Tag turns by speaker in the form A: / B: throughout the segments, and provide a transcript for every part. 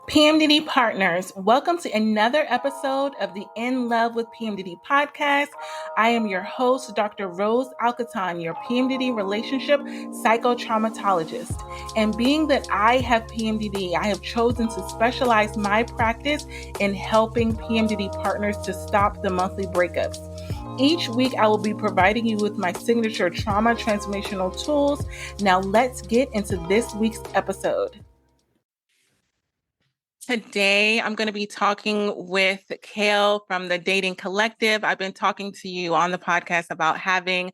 A: PMDD partners, welcome to another episode of the In Love with PMDD podcast. I am your host, Dr. Rose Alcatan, your PMDD relationship psychotraumatologist. And being that I have PMDD, I have chosen to specialize my practice in helping PMDD partners to stop the monthly breakups. Each week, I will be providing you with my signature trauma transformational tools. Now, let's get into this week's episode. Today, I'm going to be talking with Kayle from the Dating Collective. I've been talking to you on the podcast about having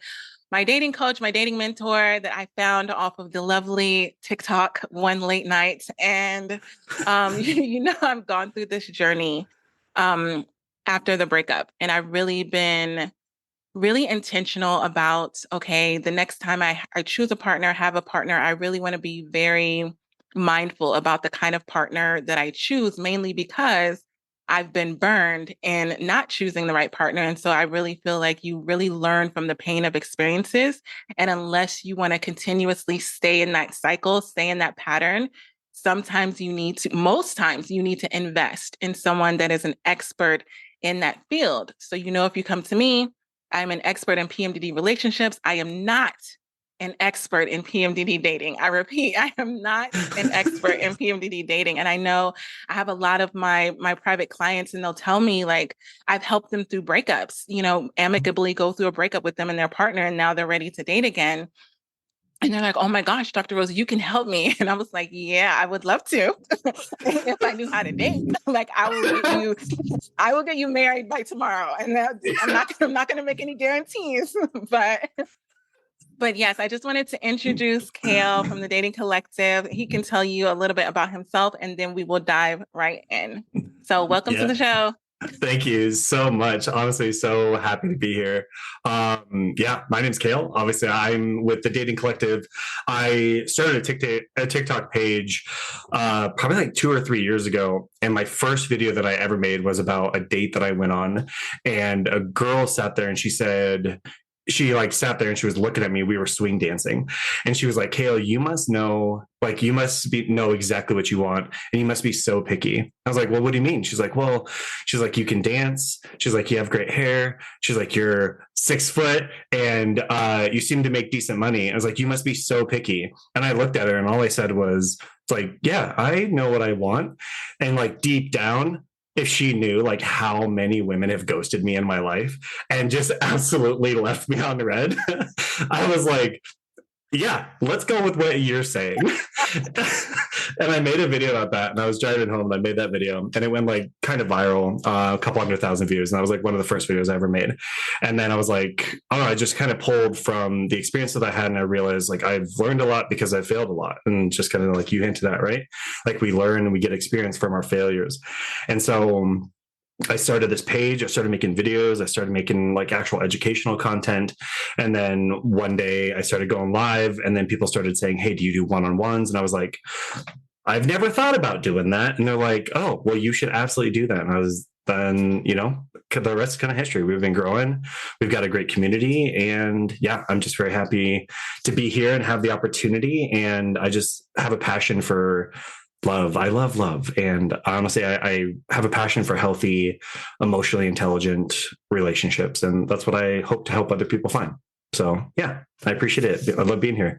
A: my dating coach, my dating mentor that I found off of the lovely TikTok one late night. And, I've gone through this journey after the breakup, and I've really been really intentional about, okay, the next time I choose a partner, have a partner, I really want to be very mindful about the kind of partner that I choose, mainly because I've been burned in not choosing the right partner. And so I really feel like you really learn from the pain of experiences. And unless you want to continuously stay in that cycle, stay in that pattern, most times you need to invest in someone that is an expert in that field. So, if you come to me, I'm an expert in PMDD relationships. I am not an expert in PMDD dating. I repeat, I am not an expert in PMDD dating. And I know I have a lot of my private clients, and they'll tell me, like, I've helped them through breakups, amicably go through a breakup with them and their partner, and now they're ready to date again. And they're like, oh my gosh, Dr. Rose, you can help me. And I was like, yeah, I would love to. If I knew how to date, like, I will get you married by tomorrow. And I'm not going to make any guarantees, but yes, I just wanted to introduce Kayle from the Dating Collective. He can tell you a little bit about himself, and then we will dive right in. So welcome to the show.
B: Thank you so much. Honestly, so happy to be here. My name's Kayle. Obviously, I'm with the Dating Collective. I started a TikTok page probably like 2 or 3 years ago. And my first video that I ever made was about a date that I went on. And a girl sat there and she sat there and she was looking at me. We were swing dancing. And she was like, Kayle, you must know exactly what you want. And you must be so picky. I was like, well, what do you mean? She's like, you can dance. She's like, you have great hair. She's like, you're 6 foot and you seem to make decent money. I was like, you must be so picky. And I looked at her and all I said was, it's like, yeah, I know what I want. And like deep down, if she knew like how many women have ghosted me in my life and just absolutely left me on the red, I was like, yeah, let's go with what you're saying. And I made a video about that, and I was driving home and I made that video and it went like kind of viral, a couple 100,000 views. And that was like one of the first videos I ever made. And then I was like, oh, I just kind of pulled from the experience that I had. And I realized like I've learned a lot because I failed a lot, and just kind of like you hinted at, right? Like we learn and we get experience from our failures. And so I started this page. I started making videos. I started making like actual educational content. And then one day I started going live, and then people started saying, hey, do you do one-on-ones? And I was like, I've never thought about doing that. And they're like, oh, well, you should absolutely do that. And the rest is kind of history. We've been growing. We've got a great community. And yeah, I'm just very happy to be here and have the opportunity. And I just have a passion for love. I love love. And honestly, I have a passion for healthy, emotionally intelligent relationships. And that's what I hope to help other people find. So yeah, I appreciate it. I love being here.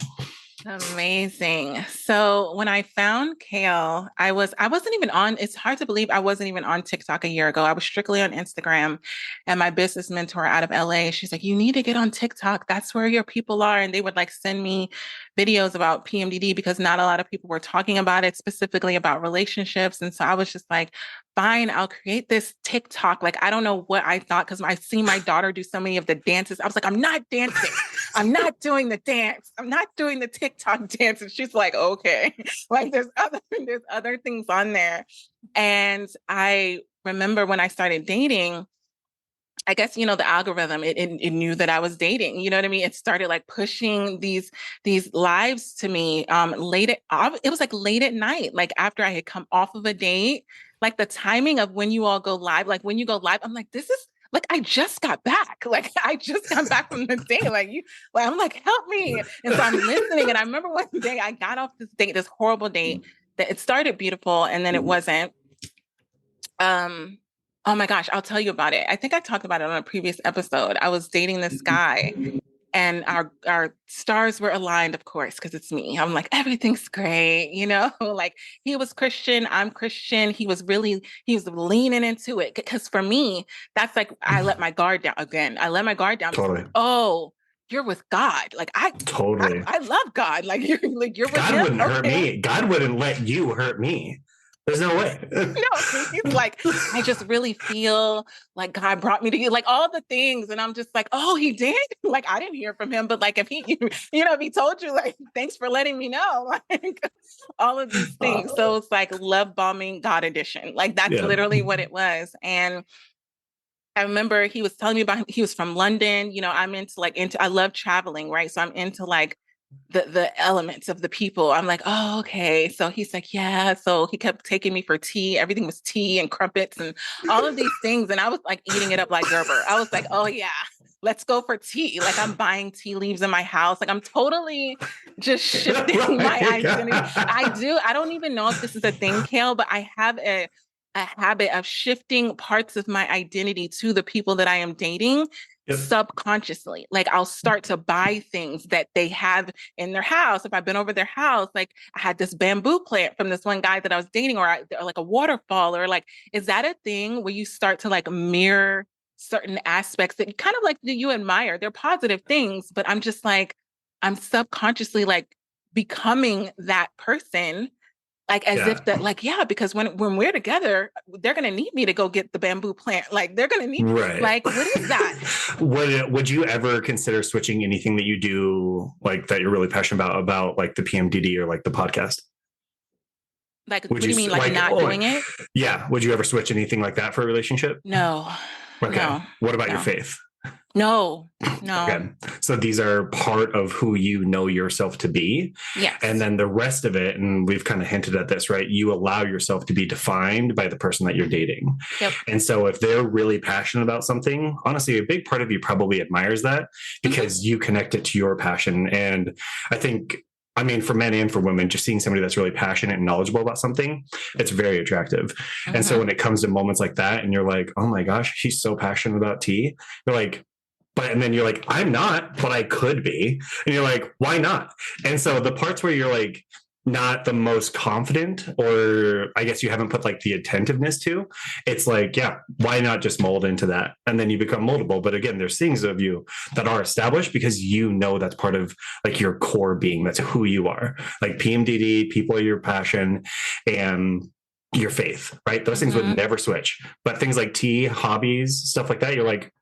A: Amazing. So when I found Kayle, I wasn't even on, it's hard to believe I wasn't even on TikTok a year ago. I was strictly on Instagram, and my business mentor out of LA, she's like, you need to get on TikTok. That's where your people are. And they would like send me videos about PMDD because not a lot of people were talking about it, specifically about relationships. And so I was just like, fine, I'll create this TikTok. Like, I don't know what I thought, because I see my daughter do so many of the dances. I was like, I'm not dancing. I'm not doing the dance. I'm not doing the TikTok dance. And she's like, okay, like there's other things on there. And I remember when I started dating, I guess, the algorithm, it knew that I was dating, you know what I mean? It started like pushing these lives to me it was like late at night, like after I had come off of a date, like the timing of when you all go live, like when you go live, I'm like, this is like, I just got back. Like, I just got back from the date. I'm like, help me. And so I'm listening. And I remember one day I got off this horrible date that it started beautiful and then it wasn't. Oh my gosh, I'll tell you about it. I think I talked about it on a previous episode. I was dating this guy and our stars were aligned, of course, because it's me. I'm like, everything's great, like he was Christian, I'm Christian. He was leaning into it. Because for me, that's like I let my guard down again. I let my guard down because I'm
B: Totally.
A: like, oh, you're with God. Like
B: Totally.
A: I love God. You're with
B: God
A: him.
B: wouldn't hurt
A: Okay.
B: me. God wouldn't let you hurt me. There's no way.
A: No, he's like, I just really feel like God brought me to you, like all the things. And I'm just like, oh, he did? Like, I didn't hear from him, but like, if if he told you, like, thanks for letting me know, like all of these things. So it's like love bombing God edition. Like, that's
B: Yeah.
A: literally what it was. And I remember he was telling me he was from London. I'm I love traveling, right? So I'm into like the elements of the people. I'm like, oh, okay. So he's like, yeah. So he kept taking me for tea. Everything was tea and crumpets and all of these things. And I was like eating it up like Gerber. I was like, oh yeah, let's go for tea. Like I'm buying tea leaves in my house. Like I'm totally just shifting my identity. I don't even know if this is a thing, Kayle, but I have a habit of shifting parts of my identity to the people that I am dating
B: Yep.
A: subconsciously. Like I'll start to buy things that they have in their house. If I've been over their house, like I had this bamboo plant from this one guy that I was dating, or like a waterfall, or like, is that a thing where you start to like mirror certain aspects that you kind of like that you admire? They're positive things, but I'm just like, I'm subconsciously like becoming that person, like as
B: Yeah.
A: if that, like, yeah, because when we're together, they're gonna need me to go get the bamboo plant. Like they're gonna need,
B: Right.
A: like, what is that?
B: Would you ever consider switching anything that you do, like that you're really passionate about like the PMDD or like the podcast?
A: Like,
B: Would
A: what do
B: you
A: you mean, like not doing it?
B: yeah? Would you ever switch anything like that for a relationship?
A: No,
B: Okay.
A: no,
B: What about your
A: no,
B: faith?
A: no, no.
B: Okay. So these are part of who you know yourself to be. And
A: Yes.
B: then the rest of it, and we've kind of hinted at this, right? You allow yourself to be defined by the person that you're dating.
A: Yep.
B: And so if they're really passionate about something, honestly, a big part of you probably admires that because you connect it to your passion. And I think, I mean, for men and for women, just seeing somebody that's really passionate and knowledgeable about something, it's very attractive. And so when it comes to moments like that, and you're like, oh my gosh, she's so passionate about tea, you're like, and then you're like, I'm not, but I could be. And you're like, why not? And so the parts where you're like, not the most confident, or I guess you haven't put like the attentiveness to, it's like, yeah, why not just mold into that? And then you become moldable. But again, there's things of you that are established because you know that's part of like your core being. That's who you are. Like PMDD, people are your passion, and your faith, right? Those things would never switch. But things like tea, hobbies, stuff like that, you're like,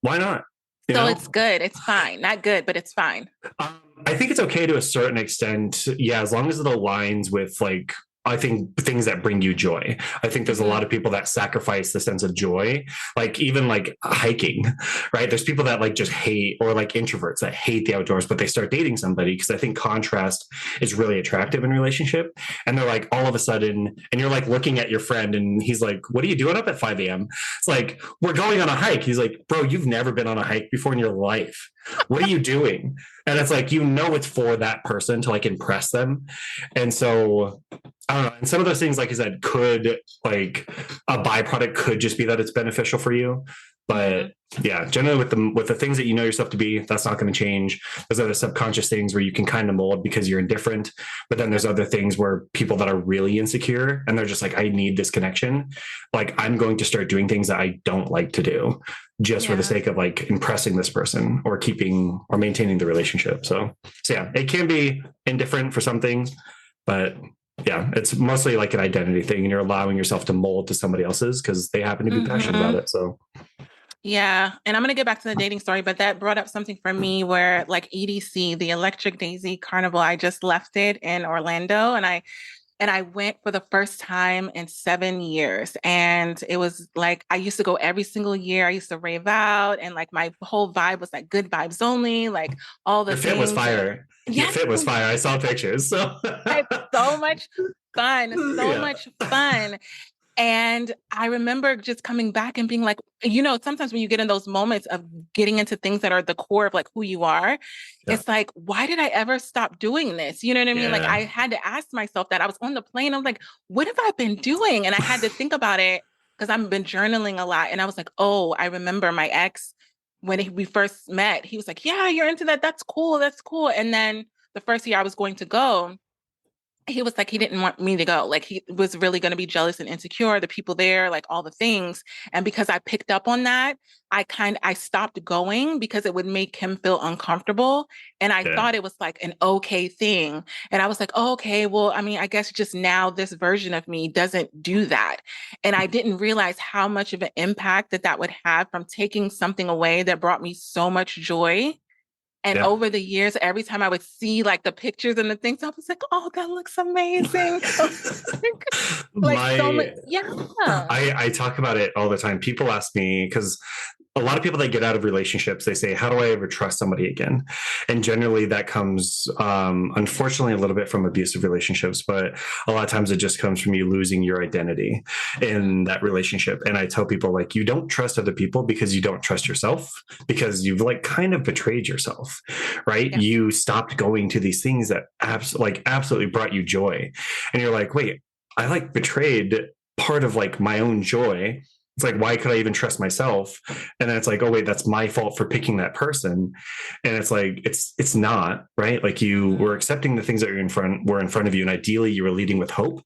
B: why not?
A: So it's good. It's fine. Not good, but it's fine.
B: I think it's okay to a certain extent. Yeah, as long as it aligns with like, I think things that bring you joy. I think there's a lot of people that sacrifice the sense of joy, like even like hiking, right? There's people that like just hate, or like introverts that hate the outdoors, but they start dating somebody because I think contrast is really attractive in a relationship. And they're like all of a sudden, and you're like looking at your friend and he's like, what are you doing up at 5 a.m.? It's like, we're going on a hike. He's like, bro, you've never been on a hike before in your life. What are you doing? And it's like, it's for that person to like impress them. And so I don't know. And some of those things, like I said, could like a byproduct could just be that it's beneficial for you. But yeah, generally with the things that you know yourself to be, that's not going to change. There's other subconscious things where you can kind of mold because you're indifferent. But then there's other things where people that are really insecure and they're just like, I need this connection. Like I'm going to start doing things that I don't like to do just for the sake of like impressing this person or keeping or maintaining the relationship. So yeah, it can be indifferent for some things, but yeah, it's mostly like an identity thing, and you're allowing yourself to mold to somebody else's because they happen to be passionate about it. So
A: yeah. And I'm going to get back to the dating story, but that brought up something for me where like EDC, the Electric Daisy Carnival, I just left it in Orlando, and I went for the first time in 7 years. And it was like, I used to go every single year. I used to rave out, and like my whole vibe was like good vibes only, like all the
B: your fit was
A: things.
B: fire. Your fit was fire. I saw pictures. So
A: it's so much fun. So
B: yeah.
A: much fun. And I remember just coming back and being like, sometimes when you get in those moments of getting into things that are the core of like who you are,
B: Yeah.
A: it's like, why did I ever stop doing this? You know what I mean? Like
B: Yeah.
A: I had to ask myself that. I was on the plane. I was like, what have I been doing? And I had to think about it because I've been journaling a lot. And I was like, oh, I remember my ex when we first met. He was like, yeah, you're into that. That's cool. That's cool. And then the first year I was going to go, he was like, he didn't want me to go. Like he was really going to be jealous and insecure, the people there, like all the things. And because I picked up on that, I stopped going because it would make him feel uncomfortable. And I
B: Yeah.
A: thought it was like an okay thing. And I was like, oh, okay, well, I mean, I guess just now this version of me doesn't do that. And I didn't realize how much of an impact that would have from taking something away that brought me so much joy. And
B: Yeah.
A: over the years, every time I would see like the pictures and the things, I was like, oh, that looks amazing. Like so much.
B: My
A: Yeah.
B: I talk about it all the time. People ask me because a lot of people that get out of relationships, they say, how do I ever trust somebody again? And generally that comes, unfortunately, a little bit from abusive relationships, but a lot of times it just comes from you losing your identity in that relationship. And I tell people, like, you don't trust other people because you don't trust yourself, because you've like kind of betrayed yourself, right?
A: Yeah.
B: You stopped going to these things that absolutely brought you joy. And you're like, wait, I like betrayed part of like my own joy. It's like, why could I even trust myself? And then it's like, oh wait, that's my fault for picking that person. And it's like, it's not, right? Like you were accepting the things that were in front of you. And ideally you were leading with hope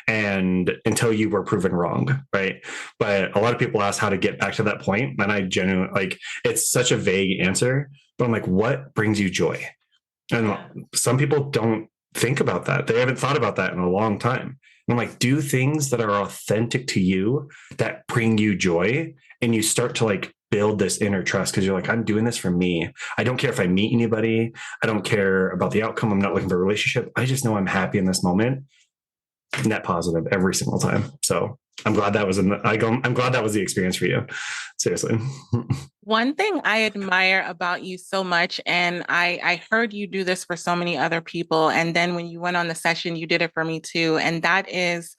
B: and until you were proven wrong. Right. But a lot of people ask how to get back to that point. And I genuinely like, it's such a vague answer, but I'm like, what brings you joy? And some people don't think about that. They haven't thought about that in a long time. And I'm like, do things that are authentic to you that bring you joy. And you start to like build this inner trust because you're like, I'm doing this for me. I don't care if I meet anybody. I don't care about the outcome. I'm not looking for a relationship. I just know I'm happy in this moment. Net positive every single time. So I'm glad that was I'm glad that was the experience for you. Seriously.
A: One thing I admire about you so much, and I heard you do this for so many other people. And then when you went on the session, you did it for me too. And that is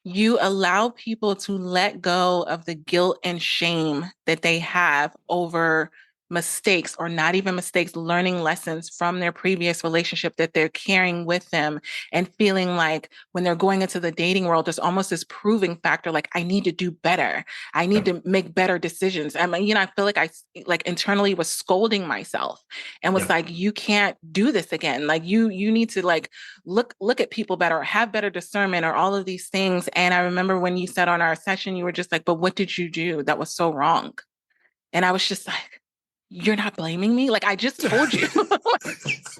A: you allow people to let go of the guilt and shame that they have over mistakes or not even mistakes, learning lessons from their previous relationship that they're carrying with them and feeling like when they're going into the dating world, there's almost this proving factor, like I need to do better. I need to make better decisions. I mean, I feel like I like internally was scolding myself and was like, you can't do this again. Like you need to like look at people better, or have better discernment, or all of these things. And I remember when you said on our session, you were just like, but what did you do that was so wrong? And I was just like, you're not blaming me. Like I just told you.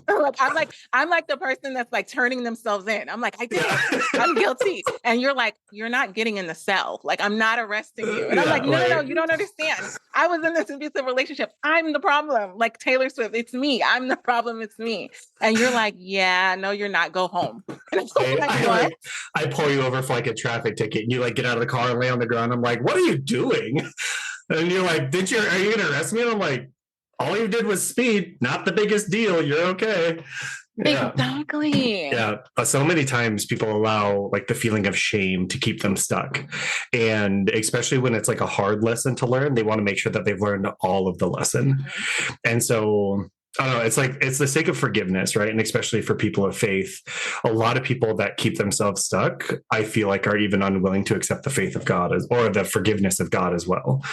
A: Like I'm like the person that's like turning themselves in. I'm like, I did it. I'm guilty. And you're like, you're not getting in the cell. Like I'm not arresting you. And I'm like, no, you don't understand. I was in this abusive relationship. I'm the problem. Like Taylor Swift, it's me. I'm the problem. It's me. And you're like, yeah, no, you're not. Go home. And I'm like, what?
B: I pull you over for like a traffic ticket and you like get out of the car and lay on the ground. I'm like, what are you doing? And you're like, are you going to arrest me? And I'm like, all you did was speed, not the biggest deal. You're okay.
A: Yeah. Exactly.
B: Yeah. So many times people allow like the feeling of shame to keep them stuck. And especially when it's like a hard lesson to learn, they want to make sure that they've learned all of the lesson. Mm-hmm. And so I don't know. It's like, it's the sake of forgiveness, right? And especially for people of faith, a lot of people that keep themselves stuck, I feel like are even unwilling to accept the faith of God or the forgiveness of God as well,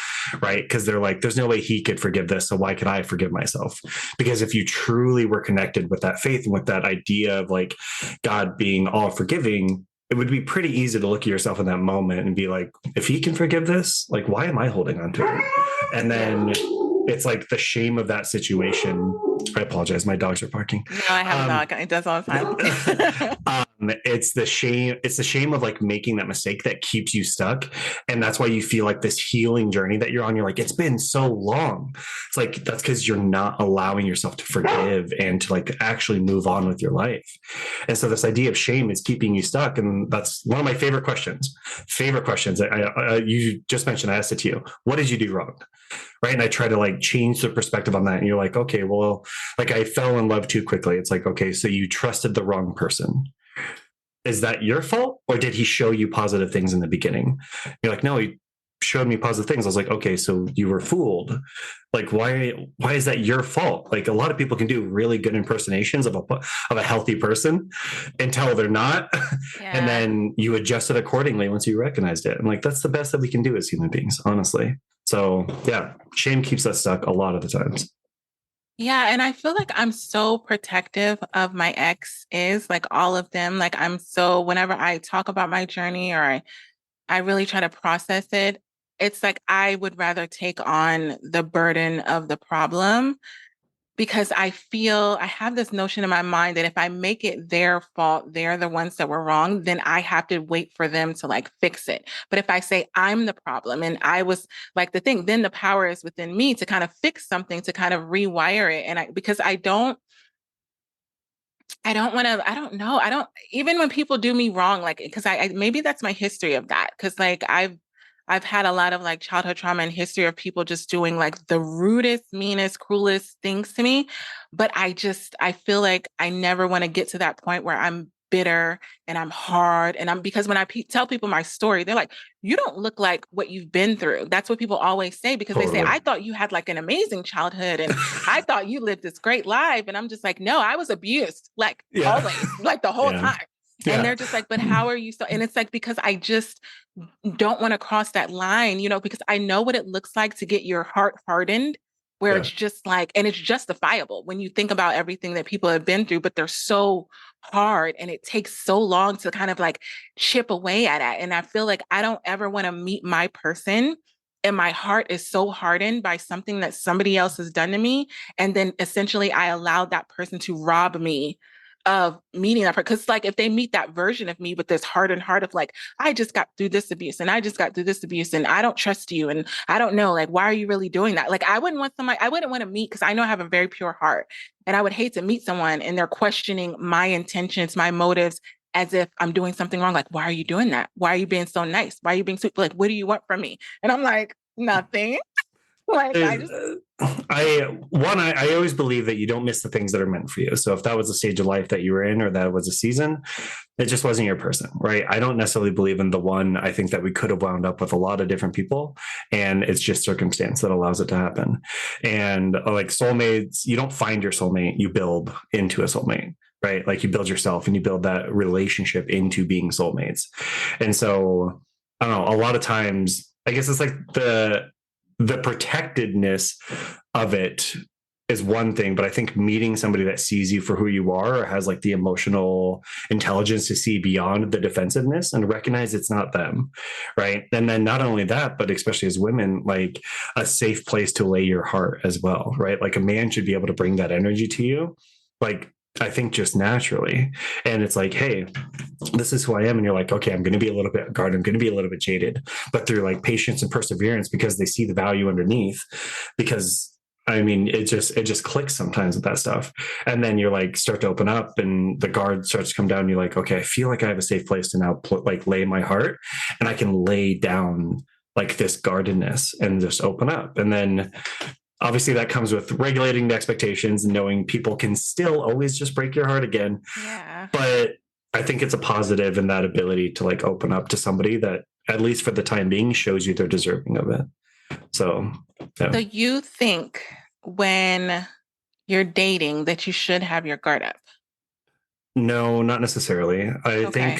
B: right? Because they're like, there's no way he could forgive this. So why could I forgive myself? Because if you truly were connected with that faith and with that idea of like God being all forgiving, it would be pretty easy to look at yourself in that moment and be like, if he can forgive this, like, why am I holding on to it? And then it's like the shame of that situation. I apologize. My dogs are barking.
A: No, I have a dog. It does all the time.
B: It's the shame. It's the shame of like making that mistake that keeps you stuck. And that's why you feel like this healing journey that you're on. You're like, it's been so long. It's like, that's because you're not allowing yourself to forgive and to like actually move on with your life. And so this idea of shame is keeping you stuck. And that's one of my favorite questions. You just mentioned, I asked it to you. What did you do wrong? Right. And I try to like change the perspective on that. And you're like, okay, well, like I fell in love too quickly. It's like, okay, so you trusted the wrong person. is that your fault? Or did he show you positive things in the beginning? You're like, no, he showed me positive things. I was like, okay, so you were fooled. Like, why is that your fault? Like, a lot of people can do really good impersonations of a healthy person until they're not. And
A: Yeah.
B: then you adjust it accordingly once you recognized it. And like, that's the best that we can do as human beings, honestly. So yeah, shame keeps us stuck a lot of the times.
A: Yeah, and I feel like I'm so protective of my exes, like all of them. Like I'm so whenever I talk about my journey or I really try to process it, it's like I would rather take on the burden of the problem because I feel I have this notion in my mind that if I make it their fault, they're the ones that were wrong, then I have to wait for them to like fix it. But if I say I'm the problem and I was like the thing, then the power is within me to kind of fix something, to kind of rewire it. And because I don't want to, I don't know. I don't, even when people do me wrong, like, cause I maybe that's my history of that. Cause like I've had a lot of like childhood trauma and history of people just doing like the rudest, meanest, cruelest things to me. But I feel like I never want to get to that point where I'm bitter and I'm hard. And because when I tell people my story, they're like, you don't look like what you've been through. That's what people always say because they say,
B: Totally.
A: I thought you had like an amazing childhood and I thought you lived this great life. And I'm just like, no, I was abused, like
B: Yeah.
A: always, like the whole
B: Yeah.
A: time. And
B: Yeah.
A: they're just like, but how are you so? And it's like, because I just don't want to cross that line, because I know what it looks like to get your heart hardened, where
B: Yeah.
A: it's just like, and it's justifiable when you think about everything that people have been through, but they're so hard and it takes so long to kind of like chip away at it. And I feel like I don't ever want to meet my person and my heart is so hardened by something that somebody else has done to me. And then essentially I allowed that person to rob me of meeting that person. Because like if they meet that version of me with this hardened heart of like, I just got through this abuse and I just got through this abuse and I don't trust you and I don't know, like, why are you really doing that? Like, I wouldn't want to meet because I know I have a very pure heart. And I would hate to meet someone and they're questioning my intentions, my motives, as if I'm doing something wrong. Like, why are you doing that? Why are you being so nice? Why are you being so like, what do you want from me? And I'm like, nothing. Like, I just,
B: I always believe that you don't miss the things that are meant for you. So if that was a stage of life that you were in or that was a season, it just wasn't your person, right? I don't necessarily believe in the one. I think that we could have wound up with a lot of different people and it's just circumstance that allows it to happen. And like soulmates, you don't find your soulmate, you build into a soulmate, right? Like you build yourself and you build that relationship into being soulmates. And so I don't know, a lot of times, I guess it's like the protectedness of it is one thing, but I think meeting somebody that sees you for who you are or has like the emotional intelligence to see beyond the defensiveness and recognize it's not them, right? And then not only that, but especially as women, like a safe place to lay your heart as well, right? Like a man should be able to bring that energy to you, like I think just naturally. And it's like, hey, this is who I am. And you're like, okay, I'm going to be a little bit guarded. I'm going to be a little bit jaded, but through like patience and perseverance, because they see the value underneath, because I mean, it just clicks sometimes with that stuff. And then you're like, start to open up and the guard starts to come down. And you're like, okay, I feel like I have a safe place to now like lay my heart and I can lay down like this guardedness and just open up. And then obviously that comes with regulating the expectations and knowing people can still always just break your heart again.
A: yeah.
B: But I think it's a positive in that ability to like open up to somebody that, at least for the time being, shows you they're deserving of it. So,
A: So
B: yeah.
A: you think when you're dating that you should have your guard up?
B: No, not necessarily. I
A: Okay.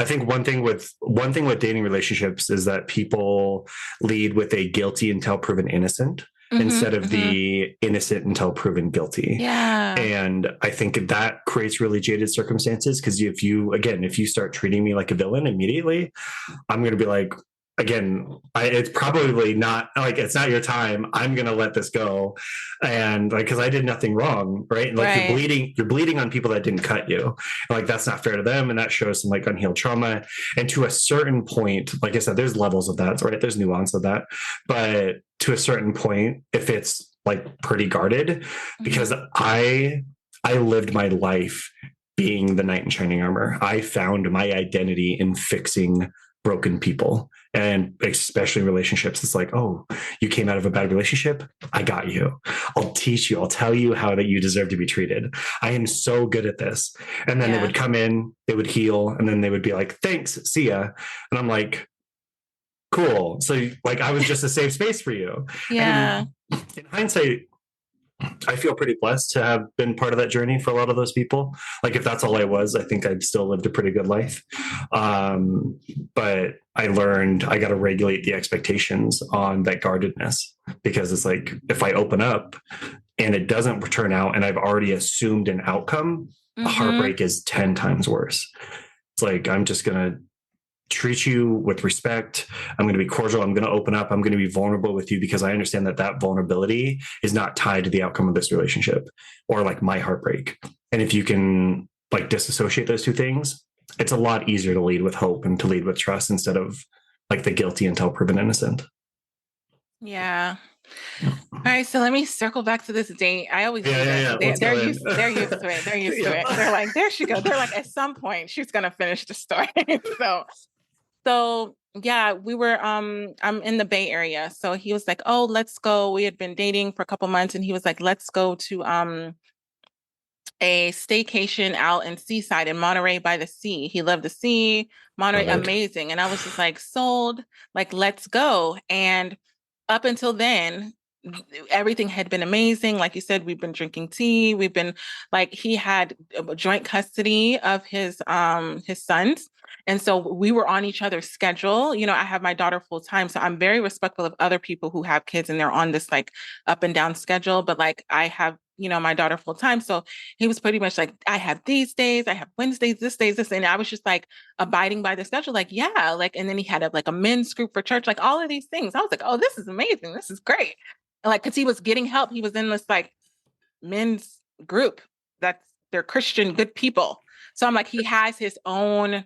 B: think one thing with dating relationships is that people lead with a guilty until proven innocent
A: Mm-hmm.
B: instead of
A: Mm-hmm.
B: the innocent until proven guilty.
A: Yeah.
B: And I think that creates really jaded circumstances because if you start treating me like a villain immediately, I'm going to be like, again, it's probably not like it's not your time. I'm going to let this go, and like because I did nothing wrong, right? And like
A: Right.
B: you're bleeding on people that didn't cut you. And, like that's not fair to them, and that shows some like unhealed trauma. And to a certain point, like I said, there's levels of that, right? There's nuance of that, but to a certain point, if it's like pretty guarded,
A: Mm-hmm.
B: because I lived my life being the knight in shining armor. I found my identity in fixing broken people, and especially relationships. It's like, oh, you came out of a bad relationship. I got you. I'll teach you. I'll tell you how that you deserve to be treated. I am so good at this. And then they
A: Yeah.
B: would come in, they would heal, and then they would be like, thanks, see ya. And I'm like, cool. So like I was just a safe space for you.
A: Yeah.
B: And in hindsight, I feel pretty blessed to have been part of that journey for a lot of those people. Like if that's all I was, I think I'd still lived a pretty good life. But I learned I got to regulate the expectations on that guardedness, because it's like if I open up and it doesn't turn out and I've already assumed an outcome, heartbreak is 10 times worse. It's like I'm just going to treat you with respect. I'm going to be cordial. I'm going to open up. I'm going to be vulnerable with you because I understand that that vulnerability is not tied to the outcome of this relationship or like my heartbreak. And if you can like disassociate those two things, it's a lot easier to lead with hope and to lead with trust instead of like the guilty until proven innocent.
A: Yeah. All right, so let me circle back to this date. I always do this.
B: Yeah. Let's
A: They're
B: go in.
A: they're used to it. They're used to it. They're like, there she goes. They're like, at some point, she's gonna finish the story. So yeah, we were I'm in the Bay Area. So he was like, oh, let's go. We had been dating for a couple months, and he was like, let's go to a staycation out in Seaside in Monterey by the sea. He loved the sea. Monterey, amazing. And I was just like, sold, like, let's go. And up until then, everything had been amazing. Like you said, we've been drinking tea. We've been like, he had joint custody of his sons. And so we were on each other's schedule. You know, I have my daughter full time. So I'm very respectful of other people who have kids and they're on this like up and down schedule. But like I have, you know, my daughter full time. So he was pretty much like, I have these days, I have Wednesdays, this days, this. And I was just like abiding by the schedule, like, yeah, like, and then he had like a men's group for church, like all of these things. I was like, oh, this is amazing. This is great. And like, cause he was getting help. He was in this like men's group that's they're Christian, good people. So I'm like, he has his own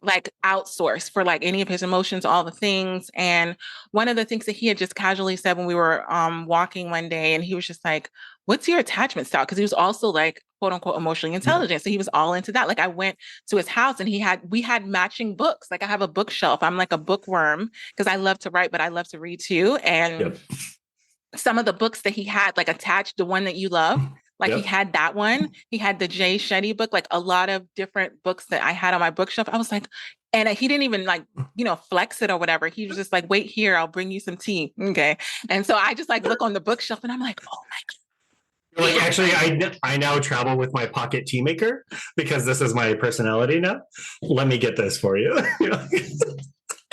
A: like outsource for like any of his emotions, all the things. And one of the things that he had just casually said when we were walking one day, and he was just like, what's your attachment style? Because he was also like quote unquote emotionally intelligent. So he was all into that. Like I went to his house and we had matching books. Like I have a bookshelf. I'm like a bookworm because I love to write, but I love to read too. And some of the books that he had like attached, the one that you love, like he had that one. He had the Jay Shetty book, like a lot of different books that I had on my bookshelf. I was like, and he didn't even like, you know, flex it or whatever. He was just like, wait here, I'll bring you some tea. Okay. And so I just like look on the bookshelf and I'm like, oh my God.
B: Like actually, I now travel with my pocket tea maker because this is my personality now. Let me get this for you.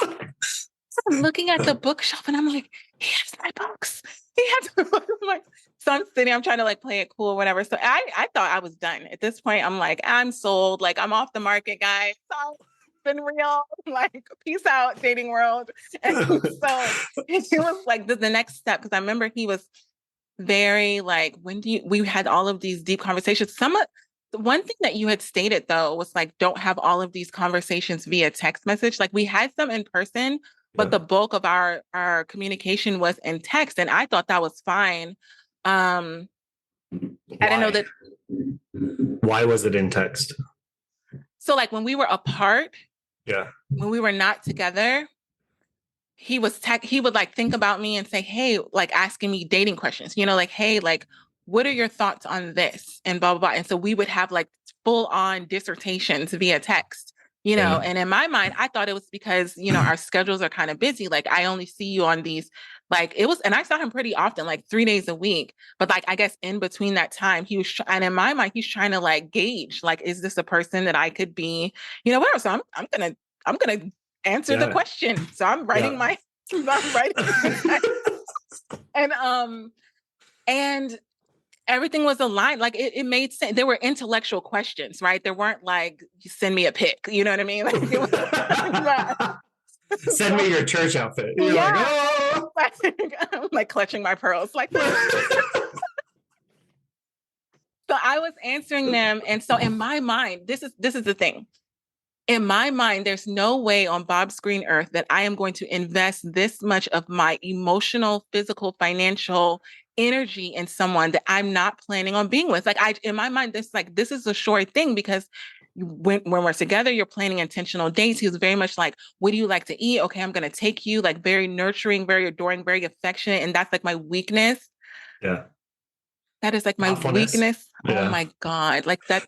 A: I'm looking at the bookshelf and I'm like, he has my books. He has my books. I'm like, so I'm sitting, I'm trying to like play it cool or whatever. So I thought I was done. At this point, I'm like, I'm sold. Like I'm off the market, guys. So it's been real. Like, peace out, dating world. And so it was like the next step, because I remember he was very like, we had all of these deep conversations. The one thing that you had stated though was like, don't have all of these conversations via text message. Like we had some in person, but the bulk of our communication was in text. And I thought that was fine. I didn't know that.
B: Why was it in text?
A: So like when we were apart,
B: Yeah.
A: when we were not together, he would like think about me and say, hey, like asking me dating questions, you know, like, hey, like, what are your thoughts on this? And blah, blah, blah. And so we would have like full on dissertations via text, you know, and in my mind, I thought it was because, you know, our schedules are kind of busy. Like I only see you on these, like it was, and I saw him pretty often, like 3 days a week. But like, I guess in between that time, and in my mind, he's trying to like gauge, like, is this a person that I could be, you know, whatever. So I'm gonna answer the question. So I'm writing I'm writing and everything was aligned. Like it made sense. There were intellectual questions, right? There weren't like, you send me a pic, you know what I mean? Like it was
B: send me your church outfit. You're like, oh,
A: I'm like clutching my pearls like so I was answering them. And so in my mind, this is the thing. In my mind, there's no way on Bob's green earth that I am going to invest this much of my emotional, physical, financial energy in someone that I'm not planning on being with. Like in my mind, this is a sure thing because when we're together, you're planning intentional dates. He was very much like, what do you like to eat? Okay, I'm going to take you, like very nurturing, very adoring, very affectionate. And that's like my weakness.
B: Yeah.
A: That is like my
B: Thoughtfulness.
A: weakness. Oh
B: Yeah.
A: my God. Like that.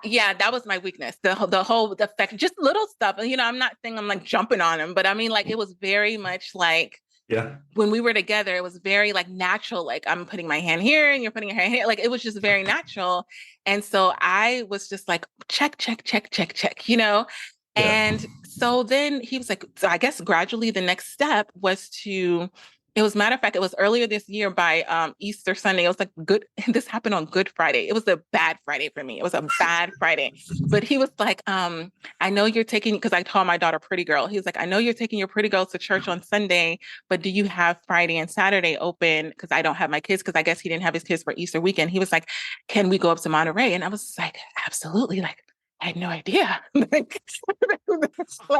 A: Yeah, that was my weakness. The whole effect, just little stuff. And, I'm not saying I'm like jumping on him, but I mean, like, it was very much like,
B: Yeah.
A: when we were together, it was very like natural. Like I'm putting my hand here and you're putting your hand here. Like it was just very natural. And so I was just like, check, check, check, check, check.
B: Yeah.
A: And so then he was like, so I guess gradually the next step was it was, matter of fact, it was earlier this year by Easter Sunday. It was like good. This happened on Good Friday. It was a bad Friday for me. It was a bad Friday. But he was like, I know you're taking, because I call my daughter Pretty Girl. He was like, I know you're taking your pretty girls to church on Sunday, but do you have Friday and Saturday open? Because I don't have my kids, because I guess he didn't have his kids for Easter weekend. He was like, can we go up to Monterey? And I was like, absolutely. Like, I had no idea. like,
B: I would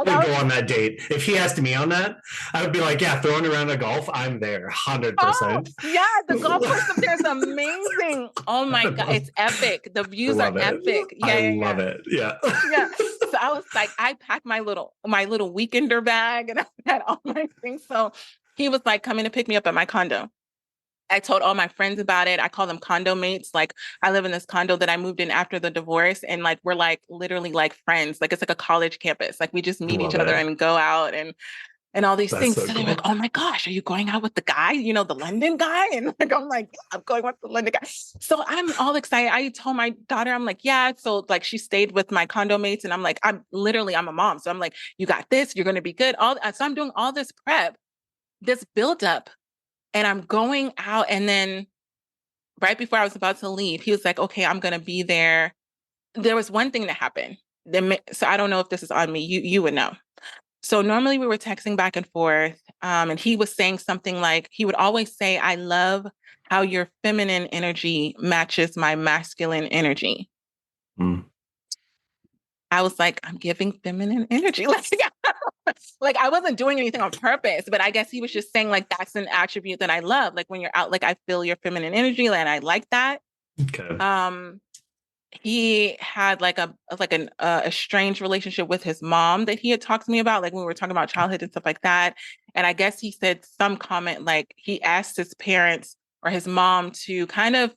B: go on that date. If he asked me on that, I would be like, yeah, throwing around a golf, I'm there 100%.
A: Yeah, the golf course up there is amazing. Oh my God, it's epic. The views are epic. Yeah,
B: I
A: yeah,
B: love
A: yeah.
B: it. Yeah.
A: Yeah. So I was like, I packed my little weekender bag and I had all my things. So he was like coming to pick me up at my condo. I told all my friends about it. I call them condo mates. Like I live in this condo that I moved in after the divorce, and like we're like literally like friends. Like it's like a college campus. Like we just meet each
B: Love
A: other
B: it.
A: and go out and all these
B: That's
A: things.
B: so
A: So they're like,
B: cool.
A: oh my gosh, are you going out with the guy? The London guy? And like I'm like, yeah, I'm going with the London guy. So I'm all excited. I told my daughter, I'm like, yeah. So like she stayed with my condo mates, and I'm like, I'm a mom. So I'm like, you got this, you're gonna be good. So I'm doing all this prep, this build up, and I'm going out, and then right before I was about to leave, he was like, okay, I'm going to be there. There was one thing that happened. So I don't know if this is on me. You would know. So normally we were texting back and forth, and he was saying something like, he would always say, I love how your feminine energy matches my masculine energy.
B: Mm.
A: I was like, I'm giving feminine energy. Like I wasn't doing anything on purpose, but I guess he was just saying like, that's an attribute that I love. Like when you're out, like I feel your feminine energy and I like that.
B: Okay.
A: He had like a strange relationship with his mom that he had talked to me about, like when we were talking about childhood and stuff like that. And I guess he said some comment like he asked his parents or his mom to kind of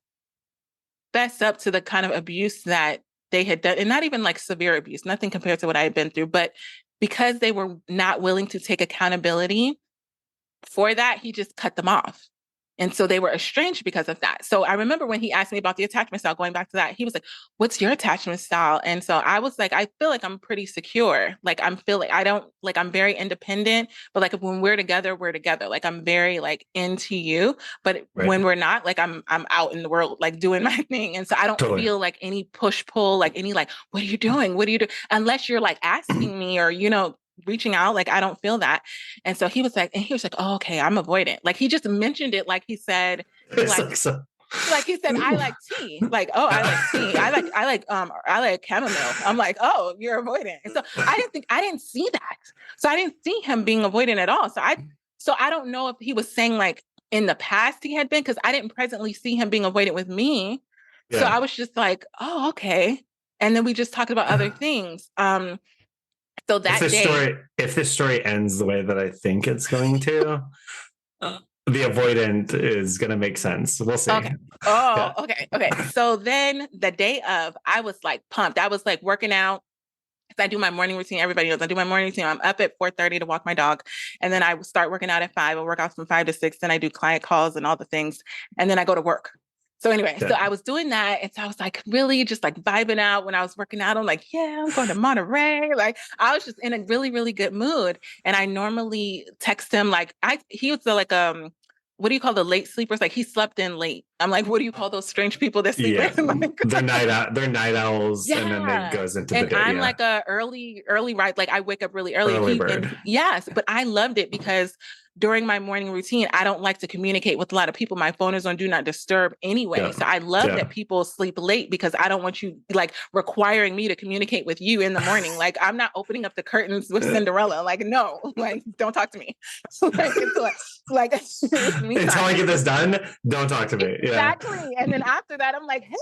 A: fess up to the kind of abuse that they had done, and not even like severe abuse, nothing compared to what I had been through, but because they were not willing to take accountability for that, he just cut them off. And so they were estranged because of that. So I remember when he asked me about the attachment style, going back to that, he was like, what's your attachment style? And so I was like, I feel like I'm pretty secure. Like I'm very independent, but like when we're together, we're together. Like I'm very like into you, but
B: Right.
A: when we're not, like I'm out in the world, like doing my thing. And so I don't
B: Totally.
A: feel like any push pull, like any like, what are you doing? What do you do? Unless you're like asking me or, reaching out, like I don't feel that. And so he was like, oh, okay, I'm avoidant. Like he just mentioned it, like he said, like he said, I like tea. Like, oh, I like tea. I like chamomile. I'm like, oh, you're avoidant. And so I didn't see that. So I didn't see him being avoidant at all. So I don't know if he was saying like in the past he had been, because I didn't presently see him being avoidant with me. Yeah. So I was just like, oh, okay. And then we just talked about other things. So that
B: if this story ends the way that I think it's going to, the avoidant is going to make sense. We'll see.
A: Okay. Oh, yeah. Okay. So then the day of, I was like pumped. I was like working out. I do my morning routine. Everybody knows I do my morning routine. I'm up at 4:30 to walk my dog. And then I start working out at 5. I work out from 5 to 6. Then I do client calls and all the things. And then I go to work. So anyway, So I was doing that. And so I was like really just like vibing out when I was working out. I'm like, yeah, I'm going to Monterey. Like I was just in a really, really good mood. And I normally text him like he was like, what do you call the late sleepers? Like he slept in late. I'm like, what do you call those strange people that sleep in? Like,
B: they're night owls. Yeah. And then they goes into the day.
A: And I'm like a early ride. Like I wake up really early.
B: Early bird.
A: Yes. But I loved it because during my morning routine, I don't like to communicate with a lot of people. My phone is on do not disturb anyway. Yeah. So I love that people sleep late because I don't want you like requiring me to communicate with you in the morning. Like I'm not opening up the curtains with Cinderella. Like, no, like don't talk to me. Like
B: until I get this done, don't talk to me.
A: Exactly. Yeah. And then after that, I'm like, hey.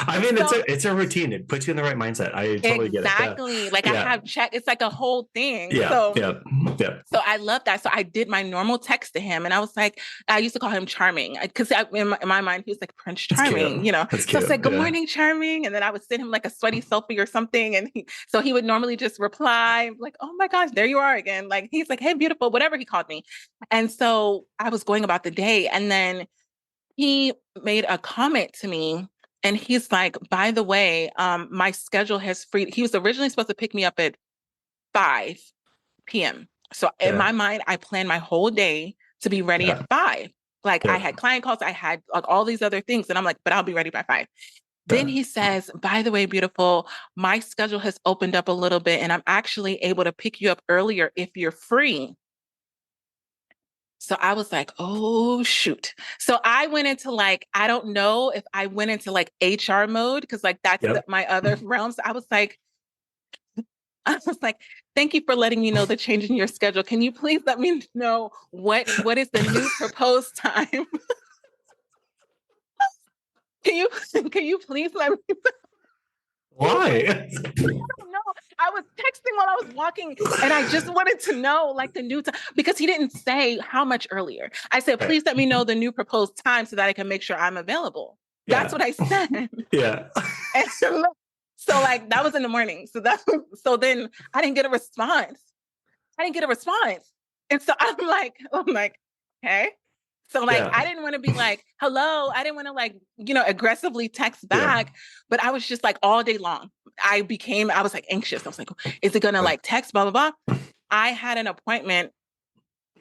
B: I mean,
A: So
B: it's a routine. It puts you in the right mindset. I totally get it. Yeah.
A: exactly. Like I
B: Yeah.
A: have check. It's like a whole thing.
B: Yeah. Yeah. Yeah.
A: So I love that. So I did my normal text to him, and I was like, I used to call him Charming because in my mind he was like Prince
B: That's
A: Charming,
B: cute.
A: you know.
B: That's
A: So I
B: cute.
A: said, "Good
B: Yeah.
A: morning, Charming," and then I would send him like a sweaty selfie or something, and so he would normally just reply like, "Oh my gosh, there you are again." Like he's like, "Hey, beautiful," whatever he called me, and so I was going about the day, and then he made a comment to me. And he's like, by the way, my schedule has freed. He was originally supposed to pick me up at 5 p.m. So in
B: Yeah.
A: my mind, I planned my whole day to be ready at
B: Yeah.
A: 5. Like I
B: Yeah.
A: had client calls, I had like all these other things. And I'm like, but I'll be ready by 5. Then
B: Yeah.
A: he says, by the way, beautiful, my schedule has opened up a little bit and I'm actually able to pick you up earlier if you're free. So I was like, oh, shoot. So I went into like, I don't know if I went into like HR mode because like that's
B: Yep.
A: my other realm. So I was like, thank you for letting me know the change in your schedule. Can you please let me know what is the new proposed time? Can you can you please let me
B: Why?
A: know? I was texting while I was walking and I just wanted to know like the new time because he didn't say how much earlier. I said,
B: Right.
A: please let me know the new proposed time so that I can make sure I'm available. That's
B: Yeah.
A: what I said.
B: Yeah.
A: And so like that was in the morning. So then I didn't get a response. I didn't get a response. And so I'm like, okay. So like
B: Yeah.
A: I didn't want to be like, hello. I didn't want to like, aggressively text
B: Yeah.
A: back, but I was just like all day long. I was like anxious. I was like, is it gonna like text, blah, blah, blah. I had an appointment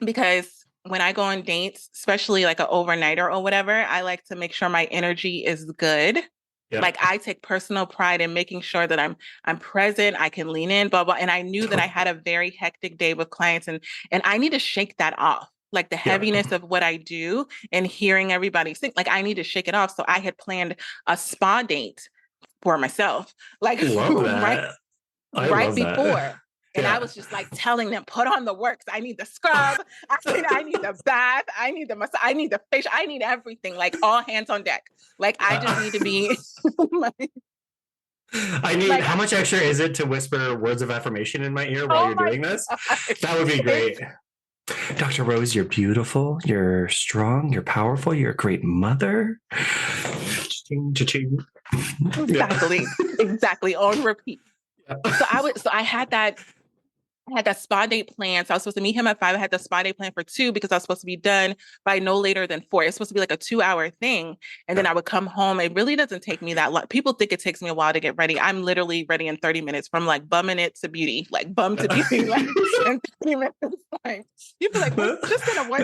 A: because when I go on dates, especially like an overnighter or whatever, I like to make sure my energy is good.
B: Yeah.
A: Like I take personal pride in making sure that I'm present, I can lean in, blah blah. And I knew that I had a very hectic day with clients, and I need to shake that off. Like the
B: Yeah.
A: heaviness of what I do and hearing everybody sing, like I need to shake it off. So I had planned a spa date for myself, like
B: Love
A: right
B: that. I
A: right
B: love that.
A: before. And I
B: Yeah.
A: was just like telling them, put on the works. I need the scrub. I need the bath. I need the massage. I need the facial. I need everything. Like all hands on deck. Like I just
B: Yeah.
A: need to be like,
B: I need,
A: like
B: how much extra is it to whisper words of affirmation in my ear while
A: oh
B: you're
A: my
B: doing this?
A: gosh.
B: That would be great. Dr. Rose, you're beautiful, you're strong, you're powerful, you're a great mother. Cha-ching, cha-ching. Yeah.
A: Exactly on repeat. So I had that spa date plan. So I was supposed to meet him at 5. I had the spa date plan for 2 because I was supposed to be done by no later than 4. It's supposed to be like a 2-hour thing. And then
B: Yeah.
A: I would come home. It really doesn't take me that long. People think it takes me a while to get ready. I'm literally ready in 30 minutes from like bumming it to beauty, like bum to beauty, like in 30 minutes. Like, you'd be like, wait, just in a one.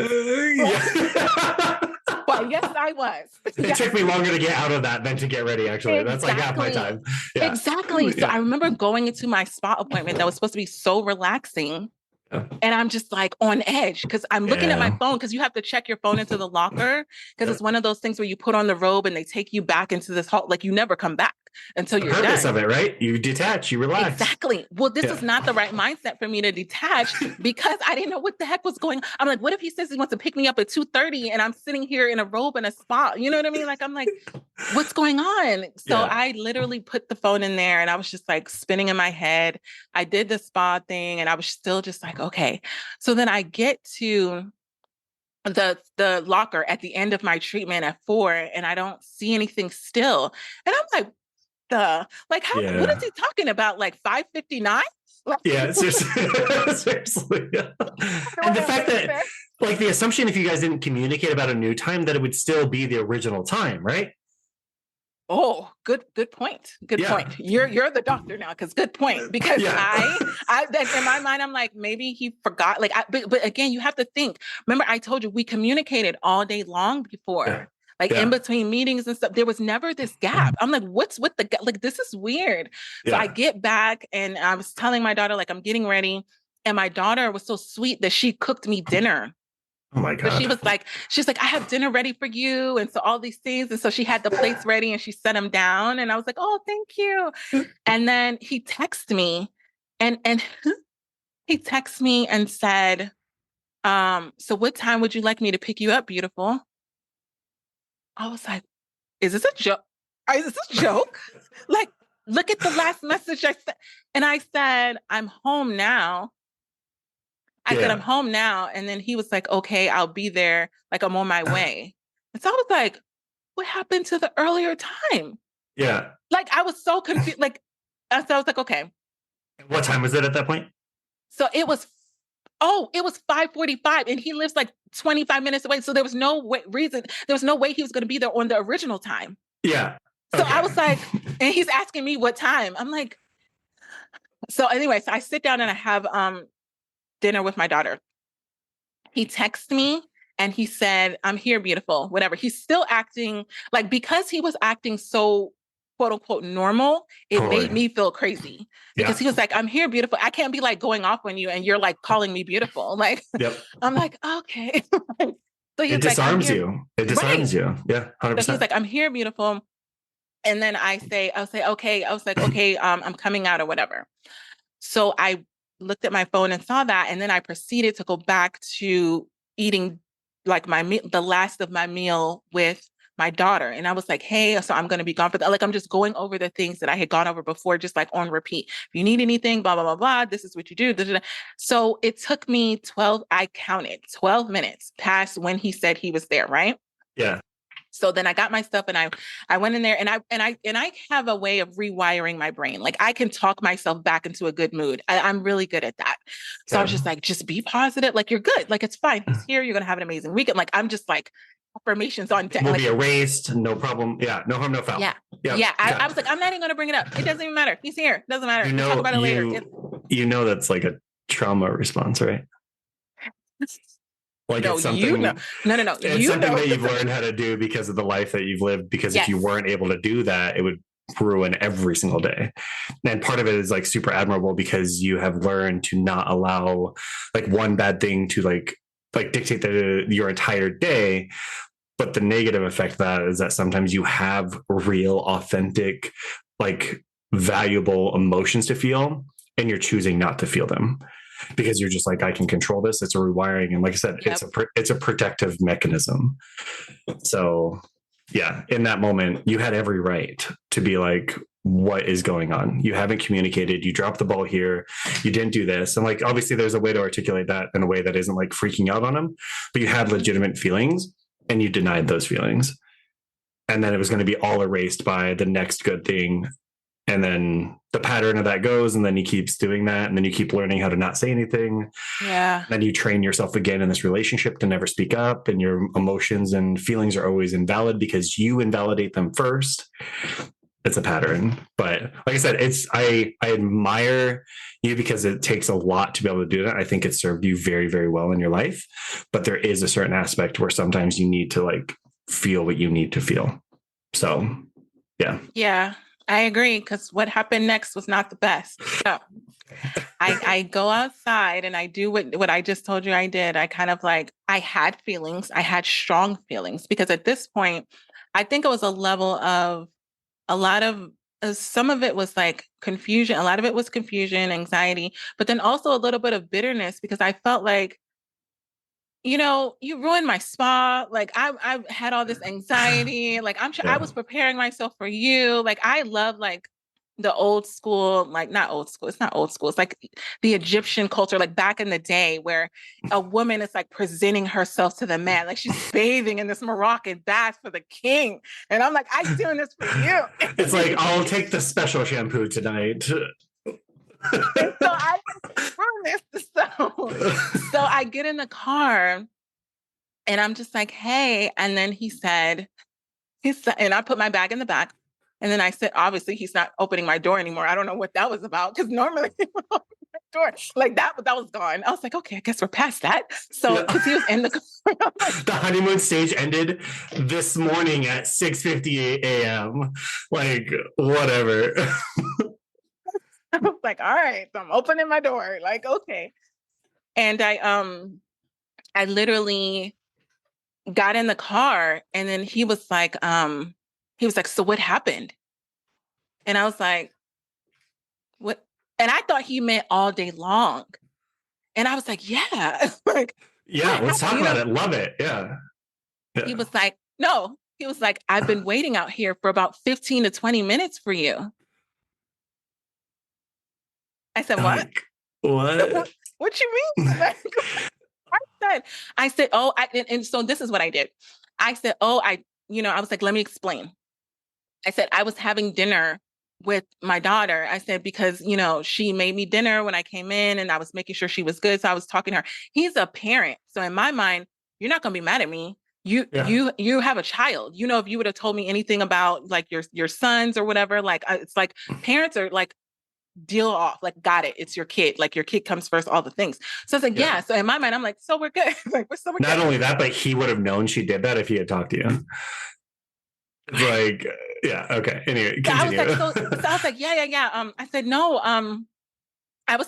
B: Yeah.
A: But yes, I was.
B: It
A: Yes,
B: took me longer to get out of that than to get ready, actually. That's like half my
A: exactly.
B: time. Yeah.
A: Exactly. So
B: Yeah.
A: I remember going into my spa appointment that was supposed to be so relaxing. And I'm just like on edge because I'm looking at my
B: Yeah.
A: phone because you have to check your phone into the locker because
B: Yeah.
A: it's one of those things where you put on the robe and they take you back into this hall. Like you never come back until
B: The
A: you're
B: purpose
A: done.
B: of it, right? You detach, you relax.
A: Exactly. Well, this is
B: Yeah.
A: not the right mindset for me to detach because I didn't know what the heck was going on. I'm like, what if he says he wants to pick me up at 2:30 and I'm sitting here in a robe in a spa? You know what I mean? Like I'm like, what's going on? So
B: Yeah.
A: I literally put the phone in there and I was just like spinning in my head. I did the spa thing and I was still just like, okay. So then I get to the locker at the end of my treatment at 4 and I don't see anything still. And I'm like, how what is
B: Yeah.
A: he talking about? Like 5:59? Like
B: Yeah. Seriously. Seriously. Yeah. And the fact that, like, the assumption if you guys didn't communicate about a new time, that it would still be the original time, right?
A: oh, good point. Good
B: Yeah.
A: point. You're the doctor now because good point. Because
B: Yeah.
A: I then in my mind I'm like maybe he forgot. But again you have to think. Remember I told you we communicated all day long
B: Yeah.
A: before. Like in
B: Yeah.
A: between meetings and stuff, there was never this gap. I'm like, what's with the gap? Like, this is weird. So I
B: Yeah.
A: get back and I was telling my daughter, like, I'm getting ready. And my daughter was so sweet that she cooked me dinner.
B: Oh my
A: So
B: God.
A: she's like, I have dinner ready for you. And so all these things. And so she had the plates ready and she set them down. And I was like, oh, thank you. And then he texted me and he texted me and said, so what time would you like me to pick you up, beautiful? I was like, is this a joke? Is this a joke? Like, look at the last message I sent. And I said, I'm home now. I said, I'm
B: Yeah.
A: home now. And then he was like, okay, I'll be there. Like, I'm on my way. And so I was like, what happened to the earlier time?
B: Yeah.
A: Like, I was so confused. Like, so I was like, okay.
B: What time was it at that point?
A: So it was 5:45 and he lives like 25 minutes away. So there was no reason, there was no way he was going to be there on the original time.
B: Yeah.
A: So I
B: Okay.
A: was like, and he's asking me what time. I'm like, so anyway, so I sit down and I have dinner with my daughter. He texts me and he said, I'm here, beautiful, whatever. He's still acting like, because he was acting so quote unquote normal, it made
B: Totally.
A: me feel crazy because
B: Yeah.
A: he was like, I'm here, beautiful. I can't be like going off on you and you're like calling me beautiful. Like,
B: Yep.
A: I'm like, okay. So
B: It
A: he's like, I'm
B: disarms
A: here.
B: you. It
A: Right.
B: disarms you. Yeah.
A: So he's
B: 100%.
A: like, I'm here, beautiful. And then I'll say, okay. I was like, okay, I'm coming out or whatever. So I looked at my phone and saw that. And then I proceeded to go back to eating like the last of my meal with my daughter. And I was like, hey, so I'm going to be gone for that. Like, I'm just going over the things that I had gone over before, just like on repeat. If you need anything, blah, blah, blah, blah, this is what you do. Da, da, da. So it took me 12, I counted 12 minutes past when he said he was there, right?
B: Yeah.
A: So then I got my stuff and I went in there and I have a way of rewiring my brain. Like I can talk myself back into a good mood. I'm really good at that. So I was
B: Okay.
A: just like, just be positive. Like you're good. Like it's fine. He's here. You're gonna have an amazing weekend. Like I'm just like affirmations on deck.
B: Will
A: Like
B: be erased. No problem. Yeah. No harm, no foul.
A: yeah.
B: Yep.
A: Yeah.
B: Okay.
A: I was like, I'm not even gonna bring it up. It doesn't even matter. He's here. Doesn't matter.
B: You
A: We'll talk
B: know,
A: about it later.
B: you know that's like a trauma response, right? Like
A: No,
B: it's
A: you know.
B: something
A: No.
B: it's
A: You
B: something
A: know.
B: that you've learned how to do because of the life that you've lived. Because if
A: Yes.
B: you weren't able to do that, it would ruin every single day. And part of it is like super admirable because you have learned to not allow like one bad thing to like dictate your entire day. But the negative effect of that is that sometimes you have real, authentic, like valuable emotions to feel, and you're choosing not to feel them because you're just like, I can control this. It's a rewiring, and like I said,
A: Yep.
B: it's a protective mechanism. So yeah, in that moment, you had every right to be like, what is going on? You haven't communicated. You dropped the ball here. You didn't do this. And like, obviously, there's a way to articulate that in a way that isn't like freaking out on them, but you had legitimate feelings and you denied those feelings. And then it was going to be all erased by the next good thing. And then the pattern of that goes, and then he keeps doing that. And then you keep learning how to not say anything.
A: Yeah.
B: Then you train yourself again in this relationship to never speak up, and your emotions and feelings are always invalid because you invalidate them first. It's a pattern. But like I said, I admire you because it takes a lot to be able to do that. I think it served you very, very well in your life. But there is a certain aspect where sometimes you need to like feel what you need to feel. So yeah.
A: Yeah. I agree because what happened next was not the best. So I go outside and I do what I just told you I did. I kind of like, I had feelings. I had strong feelings because at this point, I think it was a level of a lot of, some of it was like confusion. A lot of it was confusion, anxiety, but then also a little bit of bitterness because I felt like, you ruined my spa. Like I had all this anxiety. Like I'm sure I
B: Yeah.
A: was preparing myself for you. Like I love like the old school, like not old school. It's not old school. It's like the Egyptian culture, like back in the day where a woman is like presenting herself to the man. Like she's bathing in this Moroccan bath for the king. And I'm like, I'm doing this for you.
B: It's like, I'll take the special shampoo tonight.
A: And so I promised. So I get in the car and I'm just like, hey. And then he said, and I put my bag in the back. And then I said, obviously, he's not opening my door anymore. I don't know what that was about because normally he would open my door. Like that was gone. I was like, okay, I guess we're past that. So because he was in the car.
B: The honeymoon stage ended this morning at 6:58 a.m. Like, whatever.
A: I was like, all right, so I'm opening my door. Like, okay. And I literally got in the car and then he was like, so what happened? And I was like, what? And I thought he meant all day long. And I was like, yeah. Like,
B: Yeah, let's talk about it. Love it. Yeah.
A: He was like, no. He was like, I've been waiting out here for about 15 to 20 minutes for you. I said, what?
B: Like, what?
A: What you mean? Like, I said, oh, and so this is what I did. I said, oh, I was like, let me explain. I said, I was having dinner with my daughter. I said, because, she made me dinner when I came in and I was making sure she was good. So I was talking to her. He's a parent. So in my mind, you're not going to be mad at me. You,
B: Yeah.
A: you have a child. If you would have told me anything about like your sons or whatever, like it's like parents are like, deal off, like, got it. It's your kid. Like your kid comes first, all the things. So it's like, yeah. So in my mind, I'm like, so we're good. Like we're
B: Not
A: good.
B: only that, but he would have known she did that if he had talked to you. Like, yeah, okay. Anyway,
A: So I was
B: continue.
A: like, so I was like, yeah. I said, no, I was,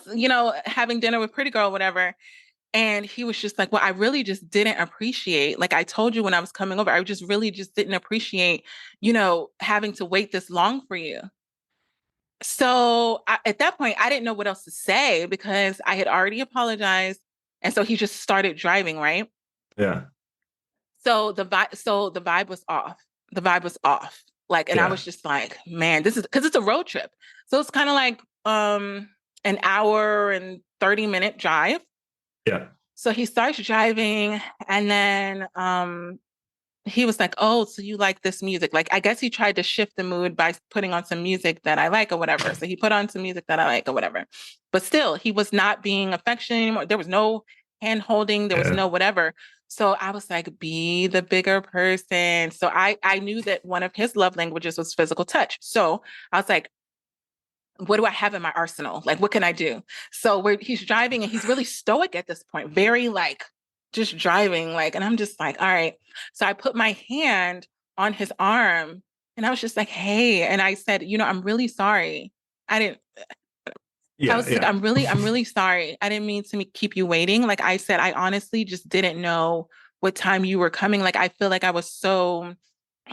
A: having dinner with Pretty Girl, whatever. And he was just like, well, I really just didn't appreciate, like I told you when I was coming over, I just really just didn't appreciate, having to wait this long for you. So at that point, I didn't know what else to say because I had already apologized. And so he just started driving, right?
B: Yeah.
A: So the vibe was off. The vibe was off. Like, and I
B: Yeah.
A: was just like, man, this is because it's a road trip. So it's kind of like an hour and 30-minute drive.
B: Yeah.
A: So he starts driving and then he was like, oh, so you like this music. Like, I guess he tried to shift the mood by putting on some music that I like or whatever. So he put on some music that I like or whatever. But still, he was not being affectionate anymore. There was no hand holding. There was
B: Yeah.
A: no whatever. So I was like, be the bigger person. So I knew that one of his love languages was physical touch. So I was like, what do I have in my arsenal? Like, what can I do? So he's driving and he's really stoic at this point, very like just driving, like, and I'm just like, all right. So I put my hand on his arm and I was just like, hey. And I said, I'm really sorry. I didn't, I
B: Yeah.
A: was like,
B: Yeah.
A: I'm really sorry. I didn't mean to keep you waiting. Like I said, I honestly just didn't know what time you were coming. Like, I feel like I was so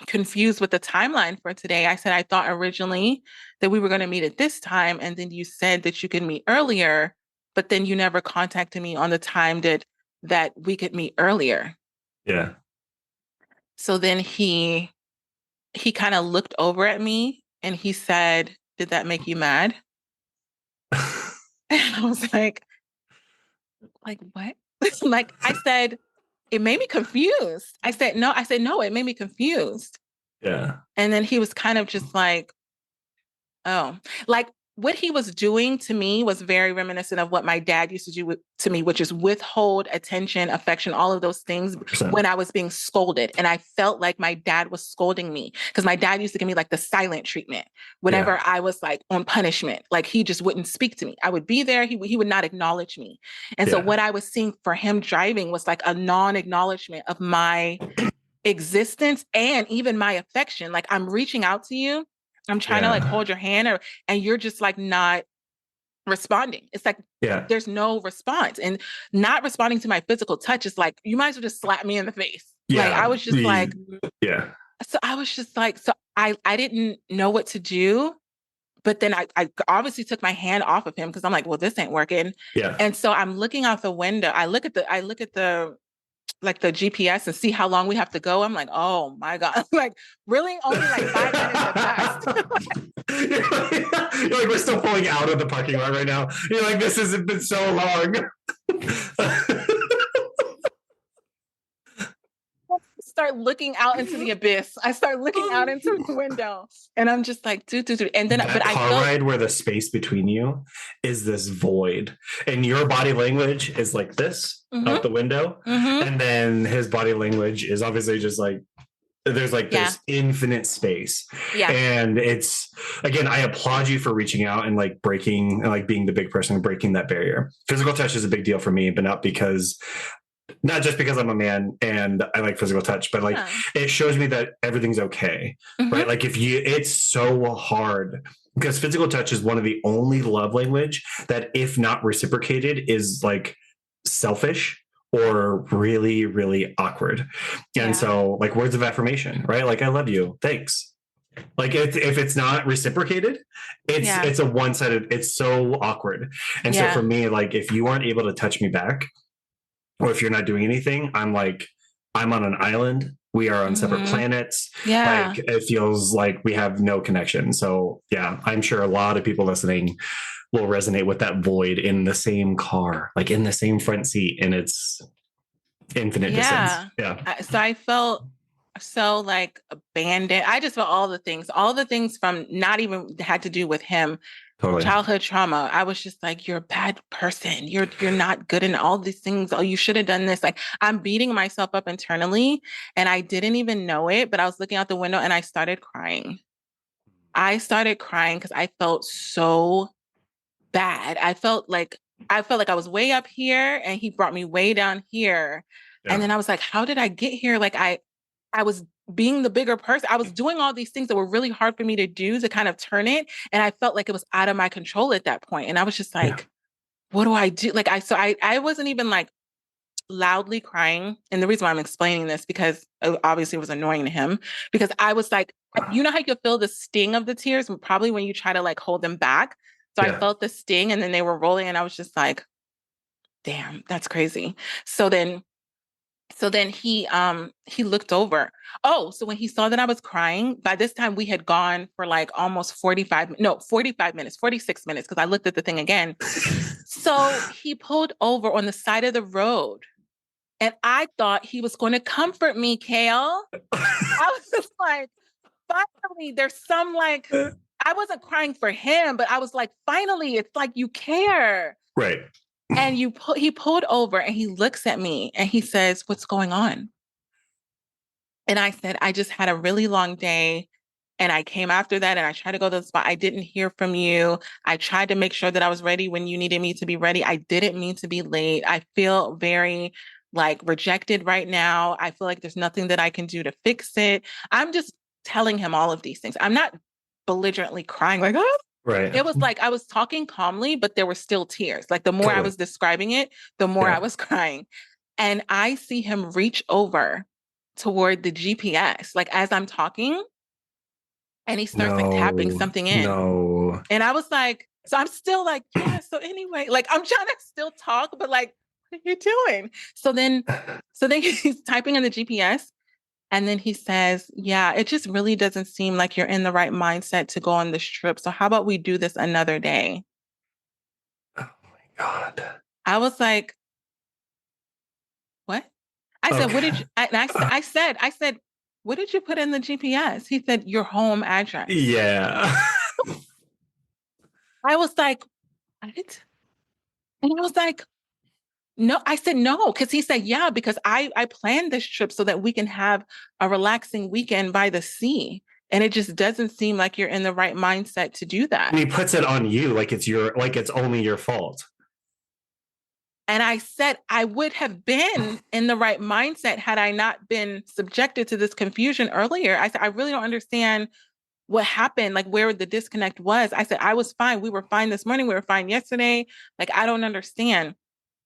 A: confused with the timeline for today. I said I thought originally that we were going to meet at this time, and then you said that you could meet earlier, but then you never contacted me on the time that we could meet earlier.
B: Yeah.
A: So then he kind of looked over at me and he said, "Did that make you mad?" And I was like what? Like I said, it made me confused. I said no. It made me confused.
B: Yeah.
A: And then he was kind of just like, oh, like what he was doing to me was very reminiscent of what my dad used to do to me, which is withhold attention, affection, all of those things
B: 100%.
A: when I was being scolded. And I felt like my dad was scolding me because my dad used to give me like the silent treatment
B: Yeah.
A: whenever I was like on punishment. Like he just wouldn't speak to me. I would be there. He would not acknowledge me. And so
B: Yeah.
A: what I was seeing for him driving was like a non-acknowledgement of my existence and even my affection. Like I'm reaching out to you. I'm trying to like
B: Yeah.
A: hold your hand and you're just like not responding. It's like
B: Yeah.
A: there's no response. And not responding to my physical touch is like, you might as well just slap me in the face. Like I
B: Yeah.
A: was just like,
B: Yeah.
A: so I was just like, so I didn't know what to do. But then I obviously took my hand off of him because I'm like, well, this ain't working.
B: Yeah.
A: And so I'm looking out the window. I look at the like the GPS and see how long we have to go. I'm like, oh my God. Like really only like 5 minutes at best.
B: You're like, we're still pulling out of the parking lot right now. You're like, this hasn't been so long.
A: Start looking out into the abyss. I start looking out into the window and I'm just like, dude. And then,
B: That
A: but I
B: car
A: felt,
B: ride where the space between you is this void, and your body language is like this out the window, and then his body language is obviously just like there's like this infinite space.
A: Yeah.
B: And it's, again, I applaud you for reaching out and like breaking, like being the big person and breaking that barrier. Physical touch is a big deal for me, but not just because I'm a man and I like physical touch, but like it shows me that everything's okay. Right. Like it's so hard because physical touch is one of the only love language that, if not reciprocated, is like selfish or really, really awkward. And so like words of affirmation, right? Like, I love you. Thanks. Like if it's not reciprocated, it's a one-sided, it's so awkward. And so for me, like if you aren't able to touch me back, or if you're not doing anything, I'm on an island we are on separate planets.
A: Yeah.
B: Like it feels like we have no connection. So yeah, I'm sure a lot of people listening will resonate with that void in the same car, like in the same front seat, and it's infinite distance.
A: Yeah.
B: Yeah,
A: So I felt so like abandoned. I just felt all the things from not even had to do with him,
B: totally.
A: childhood trauma. I was just like, you're a bad person. You're not good in all these things. Oh, you should have done this. Like I'm beating myself up internally and I didn't even know it, but I was looking out the window and I started crying. I started crying because I felt so bad. I felt like I was way up here and he brought me way down here. And
B: Yeah,
A: then I was like, how did I get here? I was being the bigger person. I was doing all these things that were really hard for me to do to kind of turn it. And I felt like it was out of my control at that point. And I was just
B: yeah,
A: like, what do I do? I wasn't even like loudly crying. And the reason why I'm explaining this, because obviously it was annoying to him, because I was like, you know how you can feel the sting of the tears, probably when you try to like hold them back. So I
B: yeah.
A: felt the sting and then they were rolling and I was just like, damn, that's crazy. So then he looked over. Oh, so when he saw that I was crying, by this time we had gone for like almost 45 minutes, 46 minutes, because I looked at the thing again. So he pulled over on the side of the road and I thought he was going to comfort me, Kayle. I was just like, finally, there's some like, I wasn't crying for him, but I was like, finally, it's like you care.
B: Right.
A: And he pulled over and he looks at me and he says, what's going on? And I said, I just had a really long day. And I came after that and I tried to go to the spot. I didn't hear from you. I tried to make sure that I was ready when you needed me to be ready. I didn't mean to be late. I feel very like rejected right now. I feel like there's nothing that I can do to fix it. I'm just telling him all of these things. I'm not belligerently crying like, oh,
B: Right.
A: it was like I was talking calmly, but there were still tears. Like the more I
B: Totally.
A: was describing it, the more I
B: Yeah.
A: was crying. And I see him reach over toward the GPS, like as I'm talking, and he starts like tapping
B: No,
A: something in.
B: no.
A: And I was like, so I'm still like, yeah. So anyway, like I'm trying to still talk, but like, what are you doing? So then he's typing in the GPS. And then he says, yeah, it just really doesn't seem like you're in the right mindset to go on this trip. So how about we do this another day?
B: Oh my God.
A: I was like, what? I said, what did
B: Okay.
A: you, I said, what did you put in the GPS? He said, your home address.
B: Yeah.
A: I was like, what? And I was like, no, I said no, because he said, yeah, because I planned this trip so that we can have a relaxing weekend by the sea. And it just doesn't seem like you're in the right mindset to do
B: And
A: that.
B: he puts it on you like it's only your fault.
A: And I said I would have been in the right mindset had I not been subjected to this confusion earlier. I said, I really don't understand what happened, like where the disconnect was. I said, I was fine. We were fine this morning. We were fine yesterday. Like, I don't understand.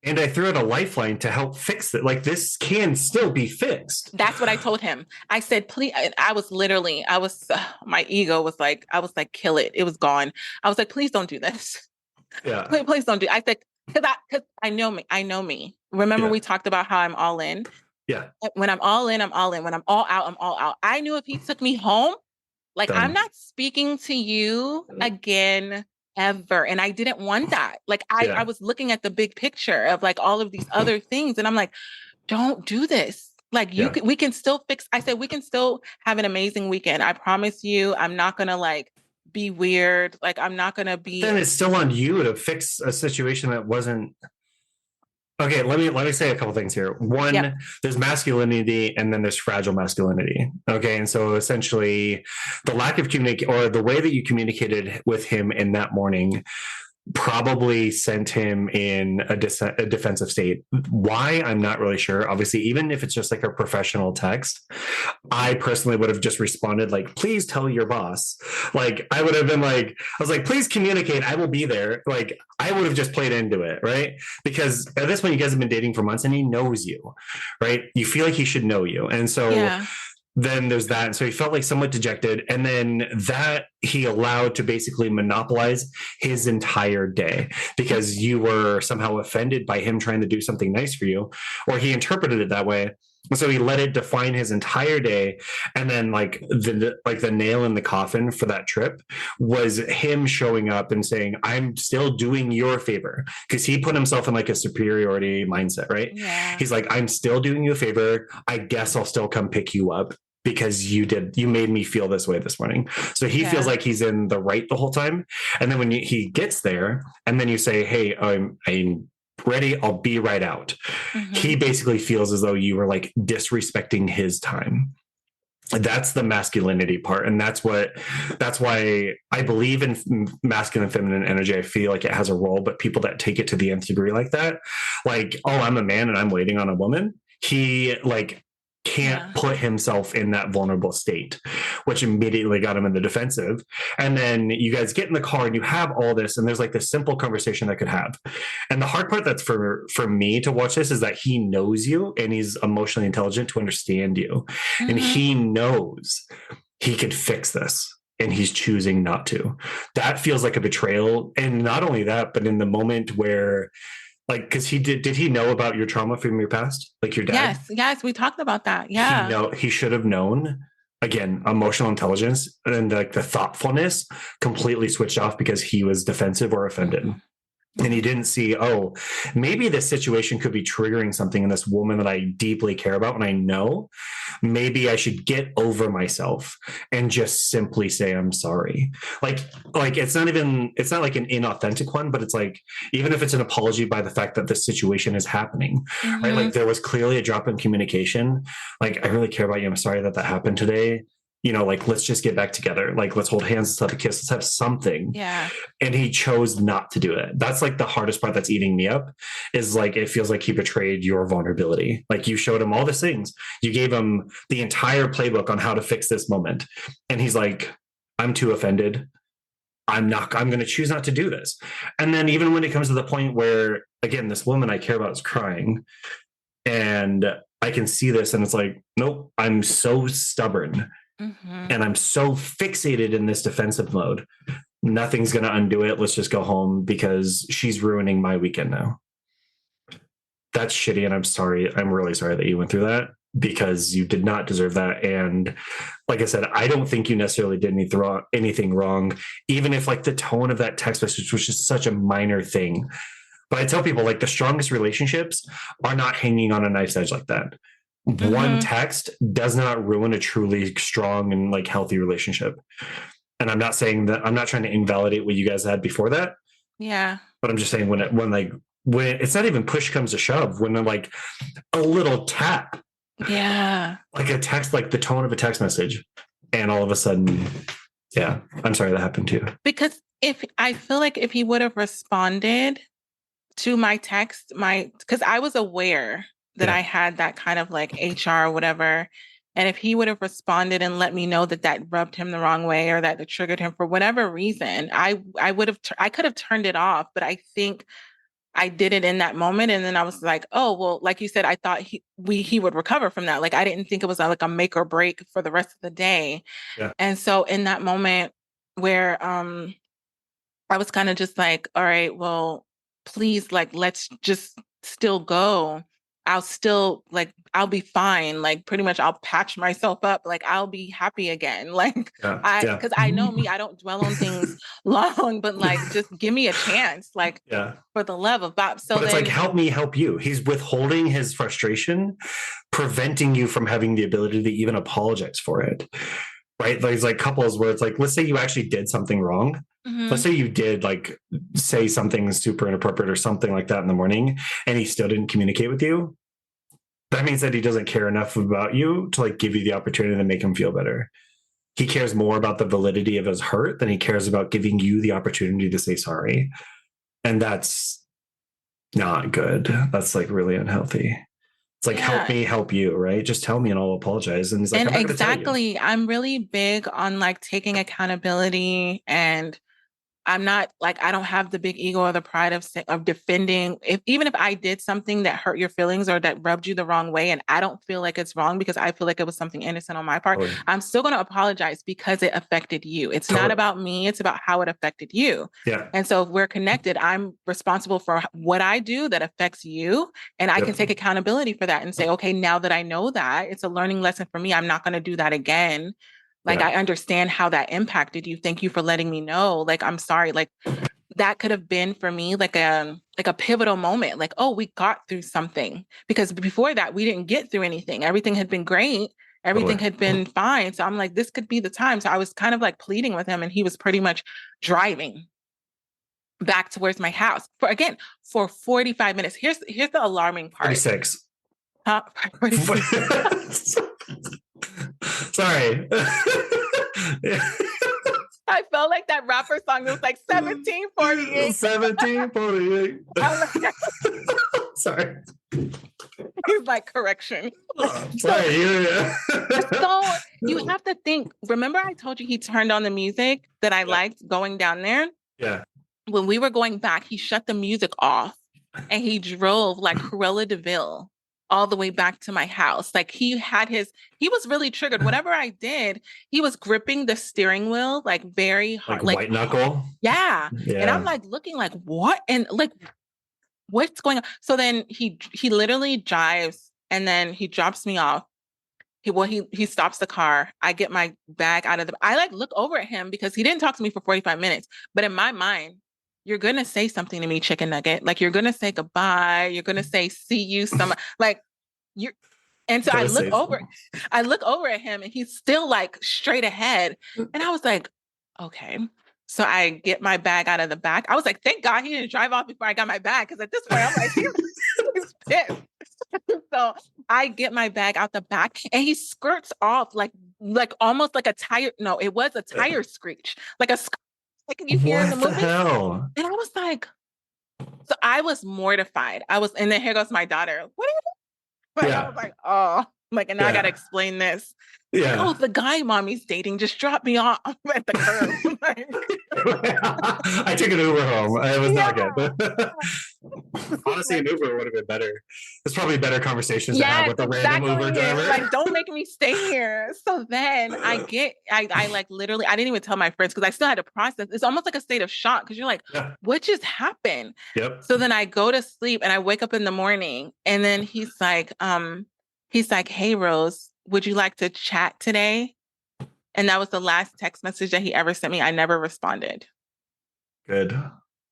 B: And I threw out a lifeline to help fix it. Like this can still be fixed.
A: That's what I told him. I said, please. I was literally, my ego was like, I was like, kill it. It was gone. I was like, please don't do this.
B: Yeah.
A: Please don't do it. I said, because I know me. I know me. Remember,
B: Yeah.
A: we talked about how I'm all in.
B: Yeah.
A: When I'm all in, I'm all in. When I'm all out, I'm all out. I knew if he took me home, like I'm
B: Done.
A: not speaking to you again ever. And I didn't want that. Like I
B: Yeah.
A: was looking at the big picture of like all of these other things. And I'm like, don't do this. Like
B: Yeah.
A: we can still fix. I said, we can still have an amazing weekend. I promise you, I'm not gonna like be weird. Like I'm not gonna be
B: Then it's still on you to fix a situation that wasn't. Okay, let me say a couple things here.
A: yep.
B: One, there's masculinity and then there's fragile masculinity. Okay, and so essentially the lack of communication or the way that you communicated with him in that morning probably sent him in a defensive state. Why? I'm not really sure. Obviously, even if it's just like a professional text, I personally would have just responded like, please tell your boss. Like, I would have been like, I was like, please communicate. I will be there. Like, I would have just played into it, right? Because at this point, you guys have been dating for months and he knows you, right? You feel like he should know you. And so
A: Yeah.
B: then there's that. And so he felt like somewhat dejected. And then that he allowed to basically monopolize his entire day because you were somehow offended by him trying to do something nice for you, or he interpreted it that way. So he let it define his entire day. And then the nail in the coffin for that trip was him showing up and saying, I'm still doing your favor. Because he put himself in like a superiority mindset, right?
A: Yeah.
B: He's like, I'm still doing you a favor. I guess I'll still come pick you up because you made me feel this way this morning. So he feels
A: Yeah.
B: like he's in the right the whole time. And then when he gets there and then you say, hey, I'm ready, I'll be right out.
A: Mm-hmm.
B: He basically feels as though you were like disrespecting his time. That's the masculinity part. And that's why I believe in masculine and feminine energy. I feel like it has a role, but people that take it to the nth degree like that, like, oh, I'm a man and I'm waiting on a woman. He like can't
A: Yeah.
B: put himself in that vulnerable state, which immediately got him in the defensive. And then you guys get in the car and you have all this, and there's like this simple conversation that could have. And the hard part that's for me to watch this is that he knows you and he's emotionally intelligent to understand you. And
A: Mm-hmm.
B: he knows he could fix this and he's choosing not to. That feels like a betrayal. And not only that, but in the moment where like, because did he know about your trauma from your past, like your dad?
A: Yes. Yes. We talked about that. Yeah.
B: He should have known. Again, emotional intelligence and like the thoughtfulness completely switched off because he was defensive or offended.
A: Mm-hmm.
B: And he
A: Mm-hmm.
B: didn't see, oh, maybe this situation could be triggering something in this woman that I deeply care about. And I know maybe I should get over myself and just simply say, I'm sorry. Like it's not like an inauthentic one, but it's like, even if it's an apology by the fact that this situation is happening, right?
A: Mm-hmm.
B: Like there was clearly a drop in communication. Like, I really care about you. I'm sorry that happened today. Like, let's just get back together. Like, let's hold hands, let's have a kiss, let's have something.
A: Yeah.
B: And he chose not to do it. That's like the hardest part that's eating me up, is like, it feels like he betrayed your vulnerability. Like, you showed him all these things. You gave him the entire playbook on how to fix this moment. And he's like, I'm too offended. I'm going to choose not to do this. And then even when it comes to the point where, again, this woman I care about is crying and I can see this and it's like, nope, I'm so stubborn.
A: Mm-hmm.
B: And I'm so fixated in this defensive mode. Nothing's going to undo it. Let's just go home because she's ruining my weekend now. That's shitty. And I'm sorry. I'm really sorry that you went through that because you did not deserve that. And like I said, I don't think you necessarily did anything wrong, even if like the tone of that text message was just such a minor thing. But I tell people, like, the strongest relationships are not hanging on a knife's edge like that. One
A: Mm-hmm.
B: text does not ruin a truly strong and like healthy relationship. And I'm not saying that, I'm not trying to invalidate what you guys had before that.
A: Yeah.
B: But I'm just saying when it's not even push comes to shove, when like a little tap,
A: Yeah.
B: like a text, like the tone of a text message, and all of a sudden, yeah, I'm sorry that happened to you.
A: Because I feel like if he would have responded to my text, because I was aware that
B: Yeah.
A: I had that kind of like HR or whatever. And if he would have responded and let me know that rubbed him the wrong way or that it triggered him for whatever reason, I would have, I could have turned it off, but I think I did it in that moment. And then I was like, oh, well, like you said, I thought he would recover from that. Like, I didn't think it was like a make or break for the rest of the day.
B: Yeah.
A: And so in that moment where, I was kind of just like, all right, well, please, like, let's just still go. I'll be fine. Like, pretty much I'll patch myself up. Like, I'll be happy again. Like,
B: Yeah. Yeah.
A: cause I know me, I don't dwell on things long, but like, just give me a chance, like,
B: Yeah.
A: for the love of Bob. So
B: But it's
A: then,
B: like, help me help you. He's withholding his frustration, preventing you from having the ability to even apologize for it. Right? There's like couples where it's like, let's say you actually did something wrong. Let's
A: Mhm.
B: say you did like say something super inappropriate or something like that in the morning, and he still didn't communicate with you. That means that he doesn't care enough about you to like give you the opportunity to make him feel better. He cares more about the validity of his hurt than he cares about giving you the opportunity to say sorry. And that's not good. That's like really unhealthy. It's like, help
A: Yeah.
B: me help you, right? Just tell me and I'll apologize. And he's like,
A: And
B: I'm not going to tell you.
A: exactly, I'm really big on like taking accountability and I'm not like, I don't have the big ego or the pride of defending. Even if I did something that hurt your feelings or that rubbed you the wrong way, and I don't feel like it's wrong because I feel like it was something innocent on my part,
B: Totally.
A: I'm still going to apologize because it affected you. It's not
B: Totally.
A: about me, it's about how it affected you.
B: Yeah.
A: And so if we're connected, I'm responsible for what I do that affects you. And I can
B: Yep.
A: take accountability for that and say, okay, now that I know that, it's a learning lesson for me. I'm not going to do that again. Like,
B: Yeah.
A: I understand how that impacted you. Thank you for letting me know. Like, I'm sorry. Like, that could have been for me like a pivotal moment. Like, oh, we got through something. Because before that, we didn't get through anything. Everything had been great. Everything
B: Totally.
A: had been fine. So I'm like, this could be the time. So I was kind of like pleading with him, and he was pretty much driving back towards my house for 45 minutes. Here's the alarming part.
B: 46.
A: Huh? 46.
B: Sorry.
A: I felt like that rapper song. It was like 1748.
B: 1748. Sorry.
A: He's like, correction.
B: Sorry. Yeah.
A: So you have to think. Remember, I told you he turned on the music that I liked going down there?
B: Yeah.
A: When we were going back, he shut the music off and he drove like Cruella de Vil all the way back to my house. Like he was really triggered. Whatever I did, he was gripping the steering wheel like very
B: Like
A: hard. Like,
B: white knuckle.
A: yeah. And I'm
B: Yeah.
A: like looking like, what? And like, what's going on? So then he literally drives and then he drops me off. He stops the car. I get my bag out of the I like look over at him because he didn't talk to me for 45 minutes. But in my mind, you're gonna say something to me, chicken nugget. Like, you're gonna say goodbye. You're gonna say see you some like you're and so
B: Gotta say something.
A: I look over at him and he's still like straight ahead. And I was like, okay. So I get my bag out of the back. I was like, thank God he didn't drive off before I got my bag. Cause at this point, I'm like, he's pissed. So I get my bag out the back and he skirts off like almost like a tire. No, it was a tire screech, like like you hear in the
B: What the
A: movie.
B: hell?
A: And I was like, so I was mortified. And then here goes my daughter. What are you doing? Like, I was
B: Yeah.
A: like, oh, like, and now I got to
B: Yeah.
A: explain this. Like, oh,
B: Yeah.
A: the guy mommy's dating just dropped me off at the curb. Like,
B: I took an Uber home. It was
A: yeah.
B: not good. Honestly, an Uber would have been better. There's probably better conversations to have
A: Yes,
B: with a random Uber
A: exactly.
B: driver.
A: Like, don't make me stay here. So then I like literally, I didn't even tell my friends because I still had to process. It's almost like a state of shock because you're like,
B: Yeah.
A: what just happened?
B: Yep.
A: So then I go to sleep and I wake up in the morning and then he's like, hey, Rose, would you like to chat today? And that was the last text message that he ever sent me. I never responded.
B: Good.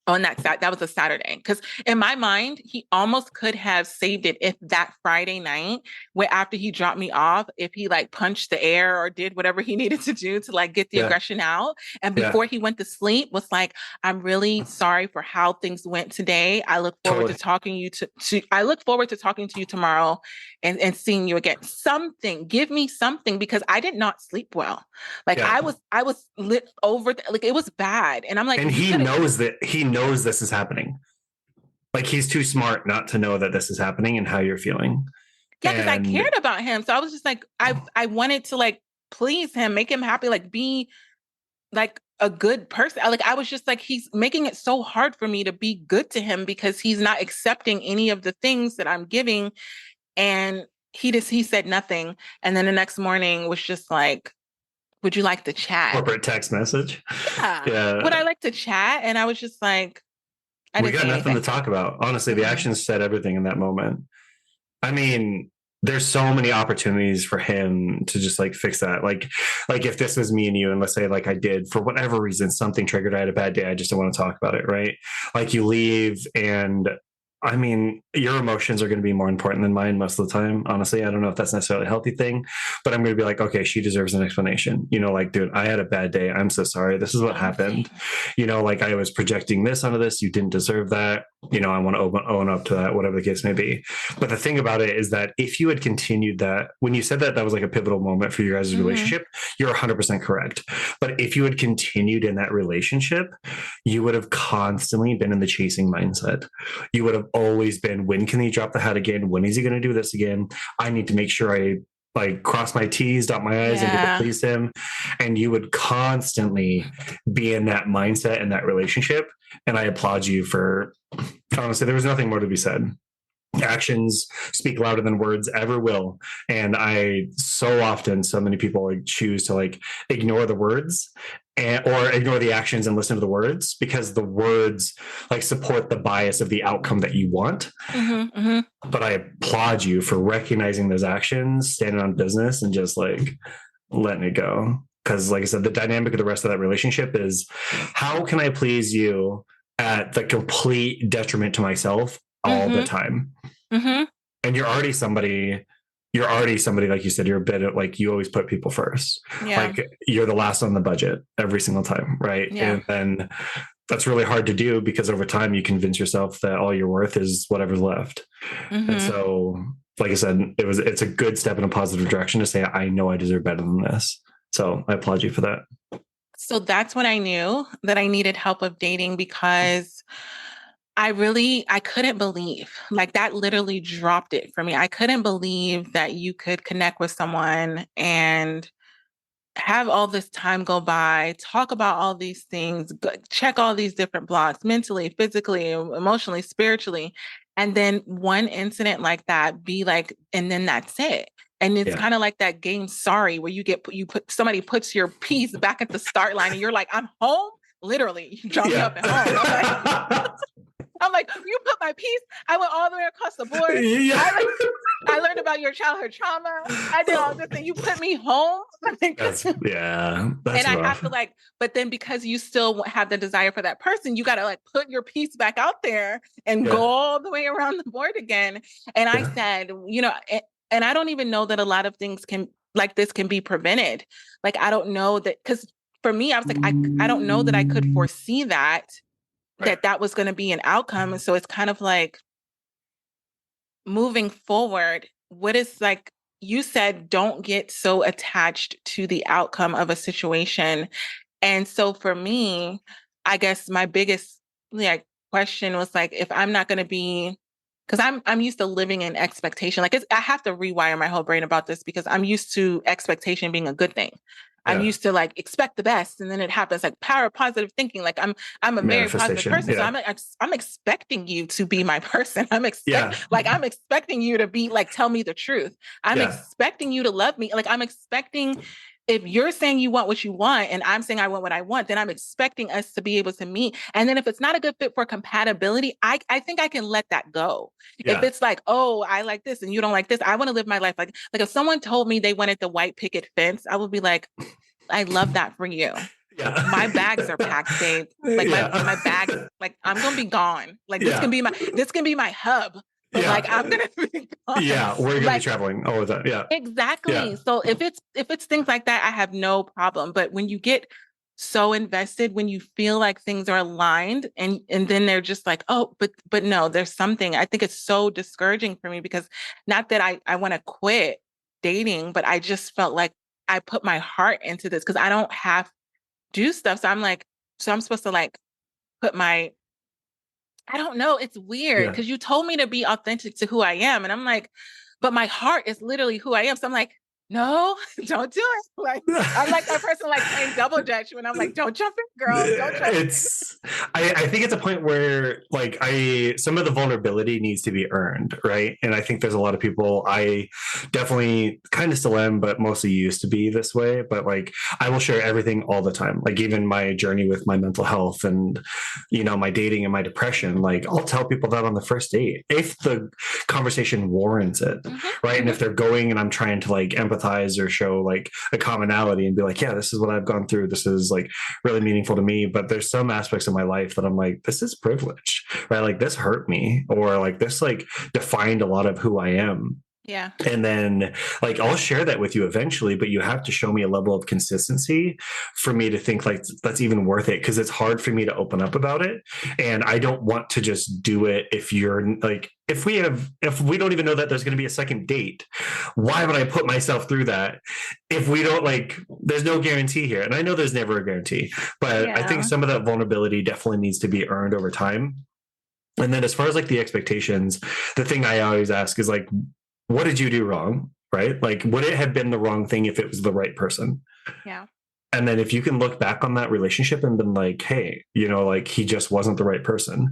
A: On that was a Saturday. Because in my mind, he almost could have saved it if that Friday night, where after he dropped me off, if he like punched the air or did whatever he needed to do to like get the
B: Yeah.
A: aggression out. And
B: Yeah.
A: before he went to sleep, was like, I'm really sorry for how things went today. I look forward
B: Totally.
A: to talking to I look forward to talking to you tomorrow and seeing you again. Something, give me something because I did not sleep well. Like
B: Yeah.
A: I was lit over, like it was bad. And I'm like,
B: And he knows this is happening. Like, he's too smart not to know that this is happening and how you're feeling.
A: yeah, because I cared about him. So I was just like, I wanted to like please him, make him happy, like be like a good person. Like I was just like, he's making it so hard for me to be good to him because he's not accepting any of the things that I'm giving. And he said nothing. And then the next morning was just like, would you like to chat?
B: Corporate text message.
A: Yeah. Would I like to chat? And I was just like,
B: we got nothing to talk about. Honestly, the actions said everything in that moment. I mean, there's so many opportunities for him to just like fix that. Like if this was me and you, and let's say like I did for whatever reason, something triggered, I had a bad day, I just don't want to talk about it, right? Like you leave and I mean, your emotions are going to be more important than mine most of the time. Honestly, I don't know if that's necessarily a healthy thing, but I'm going to be like, okay, she deserves an explanation. You know, like, dude, I had a bad day. I'm so sorry. This is what happened. You know, like I was projecting this onto this. You didn't deserve that. You know, I want to own up to that, whatever the case may be. But the thing about it is that if you had continued that, when you said that, that was like a pivotal moment for your guys' relationship, you're 100% correct. But if you had continued in that relationship, you would have constantly been in the chasing mindset. You would have always been, when can he drop the hat again? When is he going to do this again? I need to make sure I like cross my T's, dot my I's, and to
A: Yeah.
B: please him. And you would constantly be in that mindset and that relationship. And I applaud you for, honestly, there was nothing more to be said. Actions speak louder than words ever will. And I so often, so many people like choose to like ignore the words or ignore the actions and listen to the words because the words like support the bias of the outcome that you want.
A: Mm-hmm, mm-hmm.
B: But I applaud you for recognizing those actions, standing on business, and just like letting it go. Because, like I said, the dynamic of the rest of that relationship is how can I please you at the complete detriment to myself all the
A: Mm-hmm.
B: time?
A: Mm-hmm.
B: And you're already somebody, like you said, you're a bit of, like, you always put people first.
A: Yeah.
B: Like you're the last on the budget every single time, right?
A: Yeah.
B: And then that's really hard to do because over time you convince yourself that all you're worth is whatever's left. And
A: Mm-hmm.
B: so, like I said, it's a good step in a positive direction to say, I know I deserve better than this. So I applaud you for that.
A: So that's when I knew that I needed help of dating because I couldn't believe, like that literally dropped it for me. I couldn't believe that you could connect with someone and have all this time go by, talk about all these things, check all these different blocks mentally, physically, emotionally, spiritually. And then one incident like that be like, and then that's it. And it's
B: Yeah.
A: kind of like that game Sorry, where you put somebody puts your piece back at the start line and you're like, I'm home. Literally, you drop me
B: Yeah.
A: off at home. I'm like, you put my piece. I went all the way across the board.
B: Yeah.
A: I learned about your childhood trauma. I did all this and you put me home.
B: That's
A: And I have
B: rough.
A: to like, but then because you still have the desire for that person, you got to like put your piece back out there and go
B: Yeah.
A: all the way around the board again. And I
B: Yeah.
A: said, and I don't even know that a lot of things like this can be prevented. Like, I don't know that, because for me, I was like, I don't know that I could foresee
B: Right.
A: that was going to be an outcome. And so it's kind of like moving forward, what is like, you said, don't get so attached to the outcome of a situation. And so for me, I guess my biggest like question was like, if I'm not going to be, because I'm used to living in expectation. Like I have to rewire my whole brain about this because I'm used to expectation being a good thing. I'm
B: Yeah.
A: used to like expect the best, and then it happens. Like power of positive thinking. Like I'm a very positive
B: Manifestation.
A: person, so
B: Yeah.
A: I'm expecting you to be my person.
B: Yeah.
A: I'm expecting you to be like tell me the truth. I'm
B: Yeah.
A: expecting you to love me. Like I'm expecting, if you're saying you want what you want and I'm saying I want what I want, then I'm expecting us to be able to meet. And then if it's not a good fit for compatibility, I think I can let that go. If
B: Yeah.
A: it's like, oh, I like this and you don't like this, I want to live my life like if someone told me they wanted the white picket fence, I would be like, I love that for you.
B: Yeah.
A: My bags are packed, babe. Like my bags, like I'm gonna be gone. Like
B: Yeah.
A: this can be my hub, but like
B: Yeah.
A: I'm gonna be gone.
B: Yeah. We're going to be
A: Like
B: traveling all the time. Yeah.
A: exactly.
B: Yeah.
A: So if it's things like that, I have no problem. But when you get so invested, when you feel like things are aligned and then they're just like, oh, but no, there's something. I think it's so discouraging for me because not that I want to quit dating, but I just felt like I put my heart into this because I don't have do stuff. So I'm like, so I'm supposed to like put my I don't know. It's weird
B: Yeah.
A: because you told me to be authentic to who I am. And I'm like, but my heart is literally who I am. So I'm like, no, don't do it. Like, I'm like that person like playing double dutch when I'm like, don't jump in, girl. Don't jump in.
B: It's I think it's a point where like some of the vulnerability needs to be earned, right? And I think there's a lot of people, I definitely kind of still am, but mostly used to be this way. But like I will share everything all the time, like even my journey with my mental health and my dating and my depression. Like I'll tell people that on the first date if the conversation warrants it,
A: Mhm,
B: right? And
A: mhm.
B: if they're going and I'm trying to like empathize or show like a commonality and be like, yeah, this is what I've gone through, this is like really meaningful to me. But there's some aspects of my life that I'm like, this is privilege, right? Like this hurt me, or like this like defined a lot of who I am.
A: Yeah.
B: And then like I'll share that with you eventually, but you have to show me a level of consistency for me to think like that's even worth it, because it's hard for me to open up about it. And I don't want to just do it if you're like, if we don't even know that there's going to be a second date, why would I put myself through that if we don't, like, there's no guarantee here. And I know there's never a guarantee, but I think
A: Yeah.
B: some of that vulnerability definitely needs to be earned over time. And then as far as like the expectations, the thing I always ask is like, what did you do wrong? right? Like, would it have been the wrong thing if it was the right person?
A: Yeah.
B: And then if you can look back on that relationship and been like, hey, like he just wasn't the right person.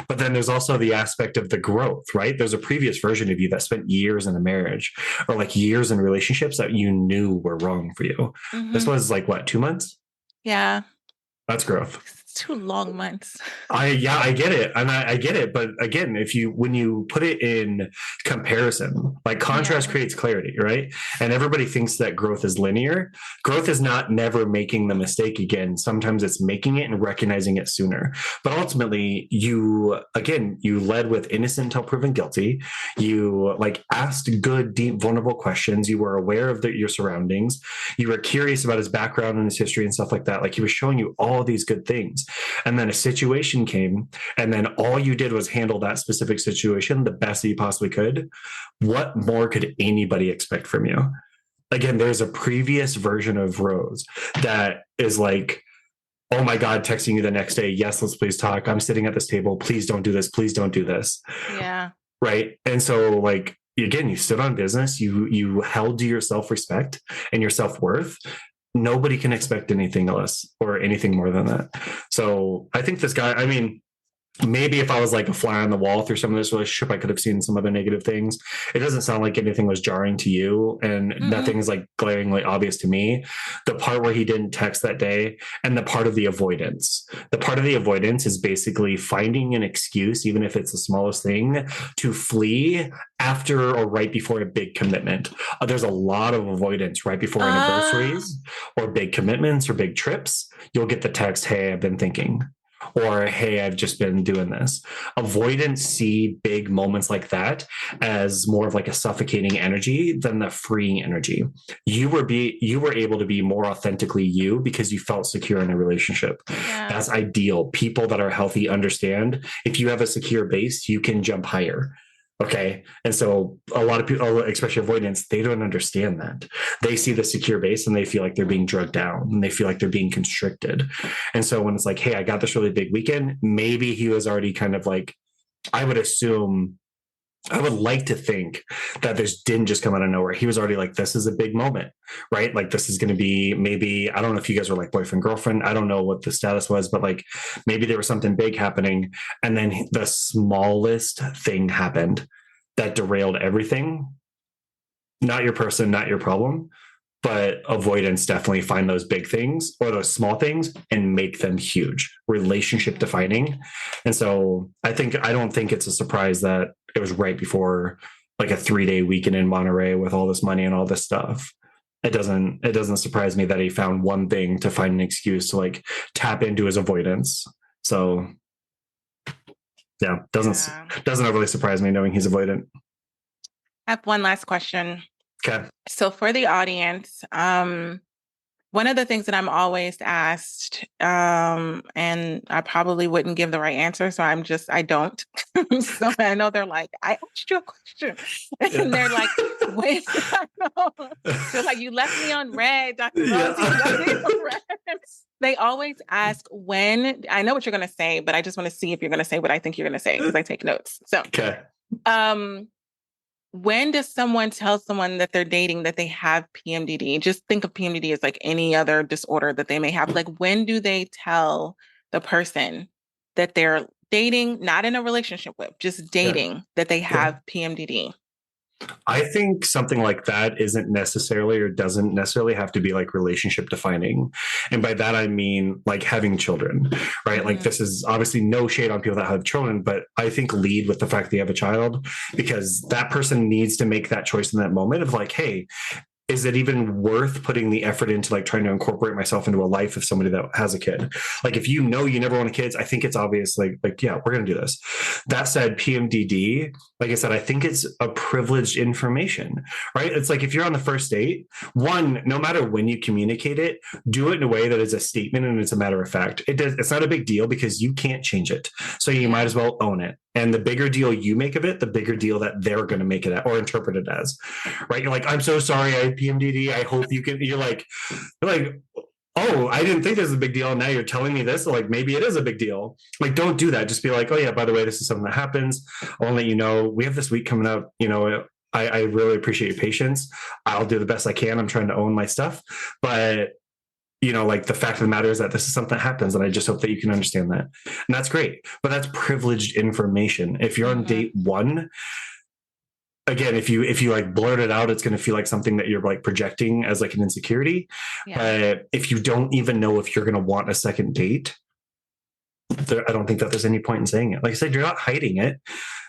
B: But then there's also the aspect of the growth, right? There's a previous version of you that spent years in a marriage or like years in relationships that you knew were wrong for you. This
A: Mm-hmm.
B: was like what, 2 months?
A: Yeah.
B: That's growth.
A: It's 2 long months.
B: I get it. And I get it. But again, when you put it in comparison, like contrast
A: Yeah.
B: creates clarity, right? And everybody thinks that growth is linear. Growth is not never making the mistake again. Sometimes it's making it and recognizing it sooner. But ultimately, you led with innocent until proven guilty. You like asked good, deep, vulnerable questions. You were aware of your surroundings. You were curious about his background and his history and stuff like that. Like he was showing you all these good things. And then a situation came, and then all you did was handle that specific situation the best that you possibly could. What more could anybody expect from you? Again, there's a previous version of Rose that is like, oh my God, texting you the next day. Yes, let's please talk. I'm sitting at this table. Please don't do this. Please don't do this.
A: Yeah.
B: Right. And so like, again, you stood on business, you held to your self-respect and your self-worth. Nobody can expect anything less or anything more than that. So I think this guy, I mean, maybe if I was like a fly on the wall through some of this relationship, I could have seen some other negative things. It doesn't sound like anything was jarring to you, and
A: Mm-mm.
B: nothing is like glaringly obvious to me. The part where he didn't text that day and the part of the avoidance. The part of the avoidance is basically finding an excuse, even if it's the smallest thing, to flee after or right before a big commitment. There's a lot of avoidance right before
A: Uh,
B: anniversaries or big commitments or big trips. You'll get the text, hey, I've been thinking, or hey, I've just been doing this. Avoidance see big moments like that as more of like a suffocating energy than the freeing energy. You were able to be more authentically you because you felt secure in a relationship.
A: yeah.
B: That's ideal. People that are healthy understand if you have a secure base, you can jump higher. Okay. And so a lot of people, especially avoidance, they don't understand that. They see the secure base and they feel like they're being drugged down and they feel like they're being constricted. And so when it's like, hey, I got this really big weekend, maybe he was already kind of like, I would assume, I would like to think that this didn't just come out of nowhere. He was already like, this is a big moment, right? Like, this is going to be maybe, I don't know if you guys were like boyfriend, girlfriend. I don't know what the status was, but like maybe there was something big happening. And then the smallest thing happened that derailed everything. Not your person, not your problem, but avoidance definitely find those big things or those small things and make them huge, relationship defining. And so I don't think it's a surprise that it was right before like a 3-day weekend in Monterey with all this money and all this stuff. It doesn't surprise me that he found one thing to find an excuse to like tap into his avoidance. So yeah,
A: Yeah.
B: doesn't overly surprise me knowing he's avoidant.
A: I have one last question.
B: Okay.
A: So for the audience, one of the things that I'm always asked, and I probably wouldn't give the right answer, so I don't. So I know they're like, I asked you a question. And they're like, wait, I know. They're like, you left me on red, Dr. Rose, you left me on red. They always ask when, I know what you're going to say, but I just want to see if you're going to say what I think you're going to say because I take notes. So,
B: Okay.
A: when does someone tell someone that they're dating that they have PMDD? Just think of PMDD as like any other disorder that they may have. Like, when do they tell the person that they're dating, not in a relationship with, just dating, that they have PMDD?
B: I think something like that isn't necessarily or doesn't necessarily have to be like relationship defining. And by that, I mean like having children, right? Like, this is obviously no shade on people that have children, but I think lead with the fact that you have a child, because that person needs to make that choice in that moment of like, hey, is it even worth putting the effort into like trying to incorporate myself into a life of somebody that has a kid? Like, if you know you never wanted kids, I think it's obvious, like yeah, we're going to do this. That said, PMDD, like I said, I think it's a privileged information, right? It's like if you're on the first date, one, no matter when you communicate it, do it in a way that is a statement and it's a matter of fact. It's not a big deal because you can't change it. So you might as well own it. And the bigger deal you make of it, the bigger deal that they're going to make it or interpret it as, right? You're like, I'm so sorry, I had PMDD. I hope you can. You're like, oh, I didn't think this was a big deal. And now you're telling me this. So like, maybe it is a big deal. Like, don't do that. Just be like, oh yeah, by the way, this is something that happens. I want to let you know we have this week coming up. I really appreciate your patience. I'll do the best I can. I'm trying to own my stuff. But, like the fact of the matter is that this is something that happens. And I just hope that you can understand that. And that's great. But that's privileged information. If you're on
A: Mm-hmm.
B: date one, again, if you like blurt it out, it's going to feel like something that you're like projecting as like an insecurity.
A: Yeah.
B: But if you don't even know if you're going to want a second date, I don't think that there's any point in saying it. Like I said, you're not hiding it.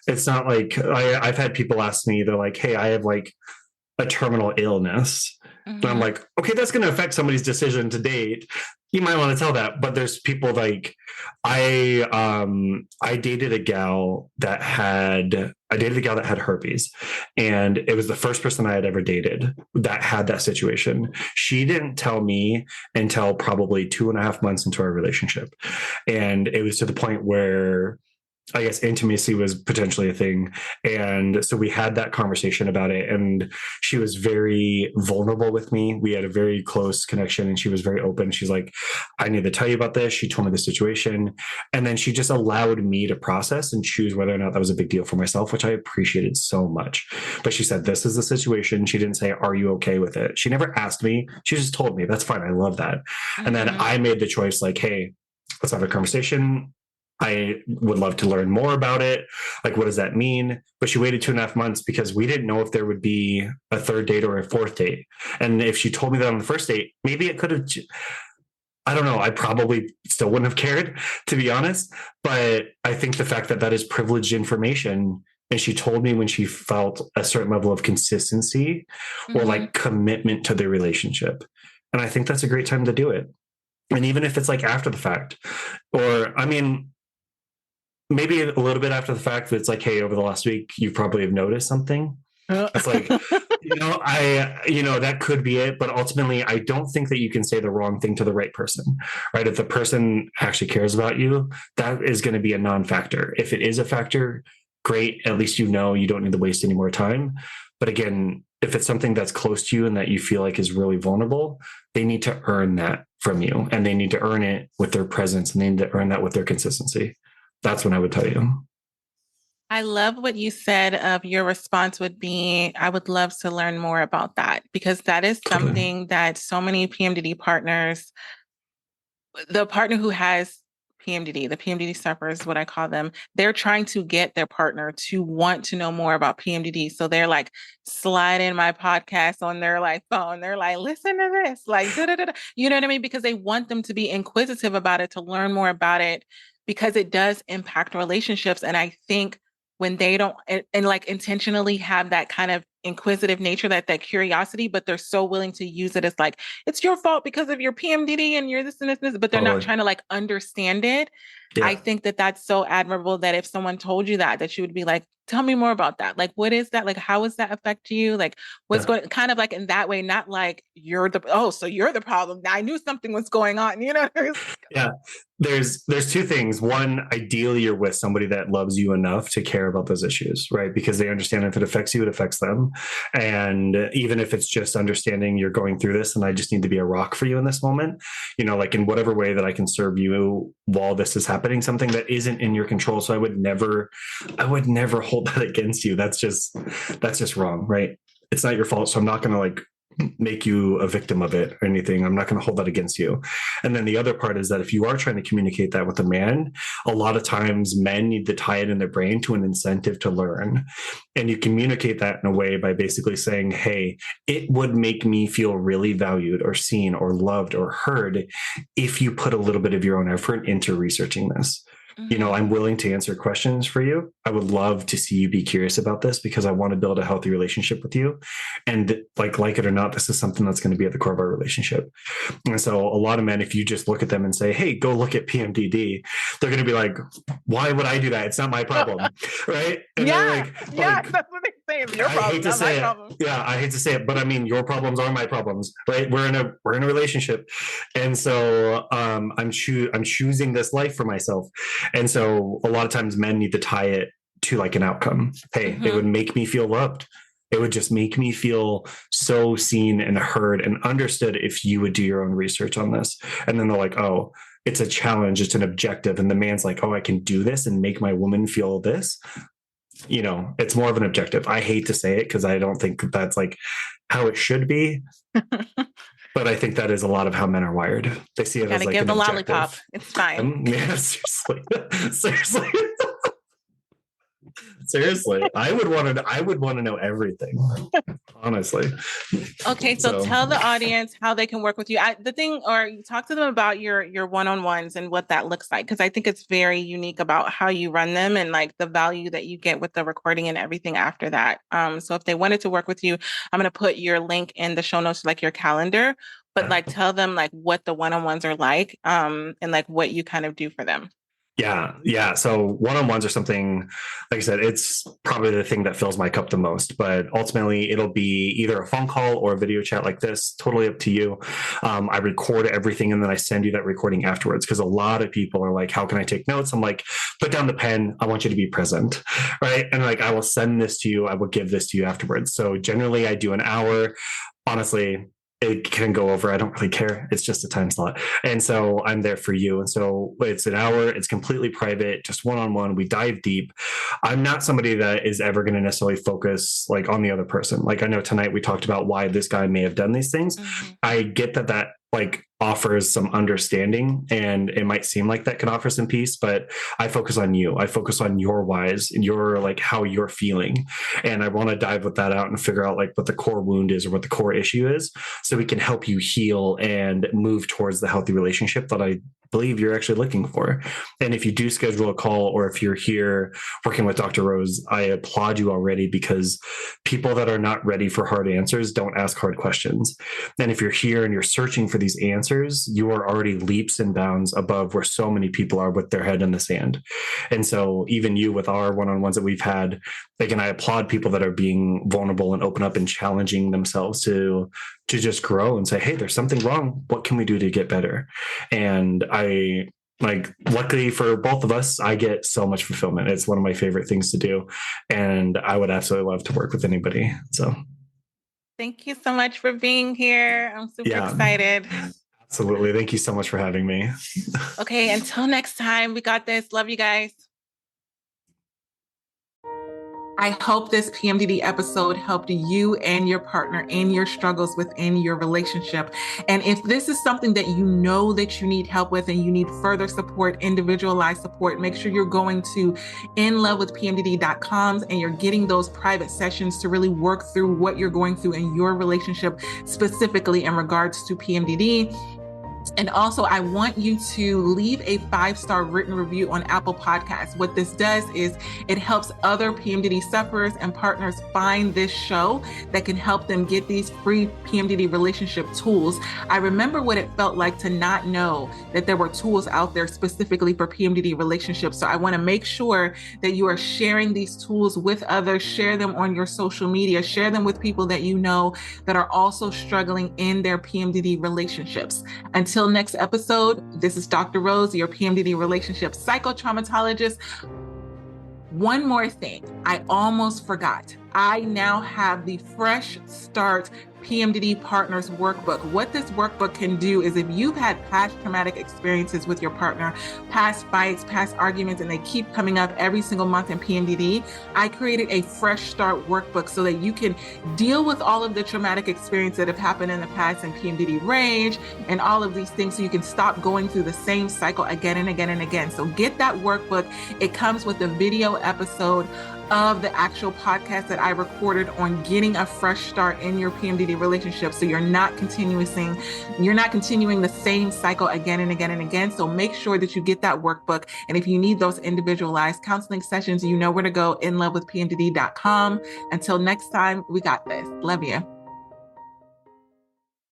B: It's not like I've had people ask me, they're like, hey, I have like a terminal illness. And I'm
A: Mm-hmm.
B: like, okay, that's going to affect somebody's decision to date. You might want to tell that. But there's people like I dated a gal that had herpes, and it was the first person I had ever dated that had that situation. She didn't tell me until probably 2.5 months into our relationship. And it was to the point where I guess intimacy was potentially a thing. And so we had that conversation about it. And she was very vulnerable with me. We had a very close connection, and she was very open. She's like, I need to tell you about this. She told me the situation. And then she just allowed me to process and choose whether or not that was a big deal for myself, which I appreciated so much. But she said, this is the situation. She didn't say, are you okay with it? She never asked me. She just told me. That's fine. I love that. And then
A: Mm-hmm.
B: I made the choice like, hey, let's have a conversation. I would love to learn more about it. Like, what does that mean? But she waited 2.5 months because we didn't know if there would be a third date or a fourth date. And if she told me that on the first date, maybe it could have, I don't know. I probably still wouldn't have cared, to be honest. But I think the fact that that is privileged information, and she told me when she felt a certain level of consistency or
A: Mm-hmm.
B: like commitment to the relationship. And I think that's a great time to do it. And even if it's like after the fact, or I mean, maybe a little bit after the fact, but it's like, hey, over the last week, you probably have noticed something. It's like, that could be it. But ultimately, I don't think that you can say the wrong thing to the right person, right? If the person actually cares about you, that is going to be a non-factor. If it is a factor, great. At least you don't need to waste any more time. But again, if it's something that's close to you and that you feel like is really vulnerable, they need to earn that from you, and they need to earn it with their presence, and they need to earn that with their consistency. That's when I would tell you.
A: I love what you said of your response would be, I would love to learn more about that, because that is
B: Totally.
A: something that so many PMDD partners, the partner who has PMDD, the PMDD sufferers, what I call them, they're trying to get their partner to want to know more about PMDD. So they're like sliding my podcast on their like phone. They're like, listen to this, like, da, da, da, da. You know what I mean? Because they want them to be inquisitive about it, to learn more about it, because it does impact relationships. And I think when they don't and like intentionally have that kind of inquisitive nature, that curiosity, but they're so willing to use it as like, it's your fault because of your PMDD and you're this and this and this, but they're not
B: Totally.
A: trying to like understand it. I
B: Yeah.
A: think that that's so admirable, that if someone told you that you would be like, tell me more about that. Like, what is that? Like, how does that affect you? Like, what's
B: Yeah.
A: going, kind of like in that way, not like so you're the problem. I knew something was going on, you know?
B: Yeah. There's two things. One, ideally you're with somebody that loves you enough to care about those issues, right? Because they understand if it affects you, it affects them. And even if it's just understanding you're going through this and I just need to be a rock for you in this moment, like in whatever way that I can serve you while this is happening, something that isn't in your control. So I would never hold that against you. That's just wrong, right? It's not your fault. So I'm not going to like make you a victim of it or anything. I'm not going to hold that against you. And then the other part is that if you are trying to communicate that with a man, a lot of times men need to tie it in their brain to an incentive to learn. And you communicate that in a way by basically saying, hey, it would make me feel really valued or seen or loved or heard if you put a little bit of your own effort into researching this.
A: Mm-hmm.
B: I'm willing to answer questions for you. I would love to see you be curious about this because I want to build a healthy relationship with you. And like it or not, this is something that's going to be at the core of our relationship. And so a lot of men, if you just look at them and say, hey, go look at PMDD, they're going to be like, why would I do that? It's not my problem. Right. And
A: Yeah. Yeah.
B: like,
A: That's what they say. It's your
B: I
A: problem,
B: hate to
A: not my
B: say it.
A: problem.
B: Yeah, I hate to say it, but I mean, your problems are my problems, right? We're in a relationship, and so I'm choosing this life for myself, and so a lot of times men need to tie it to like an outcome. Hey, it
A: Mm-hmm.
B: would make me feel loved. It would just make me feel so seen and heard and understood if you would do your own research on this. And then they're like, oh, it's a challenge, it's an objective, and the man's like, oh, I can do this and make my woman feel this. it's more of an objective. I hate to say it because I don't think that's like how it should be. But I think that is a lot of how men are wired. They see it as
A: Gotta
B: like
A: give
B: an
A: the lollipop.
B: objective.
A: It's fine.
B: Yeah, seriously. Seriously. Seriously. I would want to know everything. Honestly.
A: Okay, so tell the audience how they can work with you. You talk to them about your one-on-ones and what that looks like, because I think it's very unique about how you run them and like the value that you get with the recording and everything after that. So if they wanted to work with you, I'm gonna put your link in the show notes, like your calendar, but like tell them like what the one-on-ones are like, and like what you kind of do for them.
B: Yeah. Yeah. So one-on-ones are something, like I said, it's probably the thing that fills my cup the most, but ultimately it'll be either a phone call or a video chat like this, totally up to you. I record everything and then I send you that recording afterwards. Cause a lot of people are like, how can I take notes? I'm like, put down the pen. I want you to be present. Right. And like, I will send this to you. I will give this to you afterwards. So generally I do an hour. Honestly, it can go over. I don't really care. It's just a time slot. And so I'm there for you. And so it's an hour. It's completely private, just one-on-one. We dive deep. I'm not somebody that is ever going to necessarily focus like on the other person. Like I know tonight we talked about why this guy may have done these things. Mm-hmm. I get that like offers some understanding and it might seem like that can offer some peace, but I focus on you. I focus on your whys and your like how you're feeling. And I want to dive with that out and figure out like what the core wound is or what the core issue is so we can help you heal and move towards the healthy relationship that I believe you're actually looking for. And if you do schedule a call or if you're here working with Dr. Rose, I applaud you already because people that are not ready for hard answers don't ask hard questions. And if you're here and you're searching for these answers, you are already leaps and bounds above where so many people are with their head in the sand. And so even you with our one-on-ones that we've had, again, I applaud people that are being vulnerable and open up and challenging themselves to just grow and say, hey, there's something wrong. What can we do to get better? And I like, luckily for both of us, I get so much fulfillment. It's one of my favorite things to do. And I would absolutely love to work with anybody. So
A: thank you so much for being here. I'm super excited.
B: Absolutely. Thank you so much for having me.
A: Okay. Until next time, we got this. Love you guys. I hope this PMDD episode helped you and your partner in your struggles within your relationship. And if this is something that you know that you need help with and you need further support, individualized support, make sure you're going to inlovewithpmdd.com and you're getting those private sessions to really work through what you're going through in your relationship, specifically in regards to PMDD. And also, I want you to leave a 5-star written review on Apple Podcasts. What this does is it helps other PMDD sufferers and partners find this show that can help them get these free PMDD relationship tools. I remember what it felt like to not know that there were tools out there specifically for PMDD relationships. So I want to make sure that you are sharing these tools with others, share them on your social media, share them with people that you know that are also struggling in their PMDD relationships. Until next episode, this is Dr. Rose, your PMDD relationship psychotraumatologist. One more thing, I almost forgot. I now have the Fresh Start PMDD Partners Workbook. What this workbook can do is if you've had past traumatic experiences with your partner, past fights, past arguments, and they keep coming up every single month in PMDD, I created a Fresh Start Workbook so that you can deal with all of the traumatic experiences that have happened in the past in PMDD rage and all of these things so you can stop going through the same cycle again and again and again. So get that workbook. It comes with a video episode of the actual podcast that I recorded on getting a fresh start in your PMDD relationship. So you're not continuing the same cycle again and again and again. So make sure that you get that workbook. And if you need those individualized counseling sessions, you know where to go, inlovewithpmdd.com. Until next time, we got this. Love you.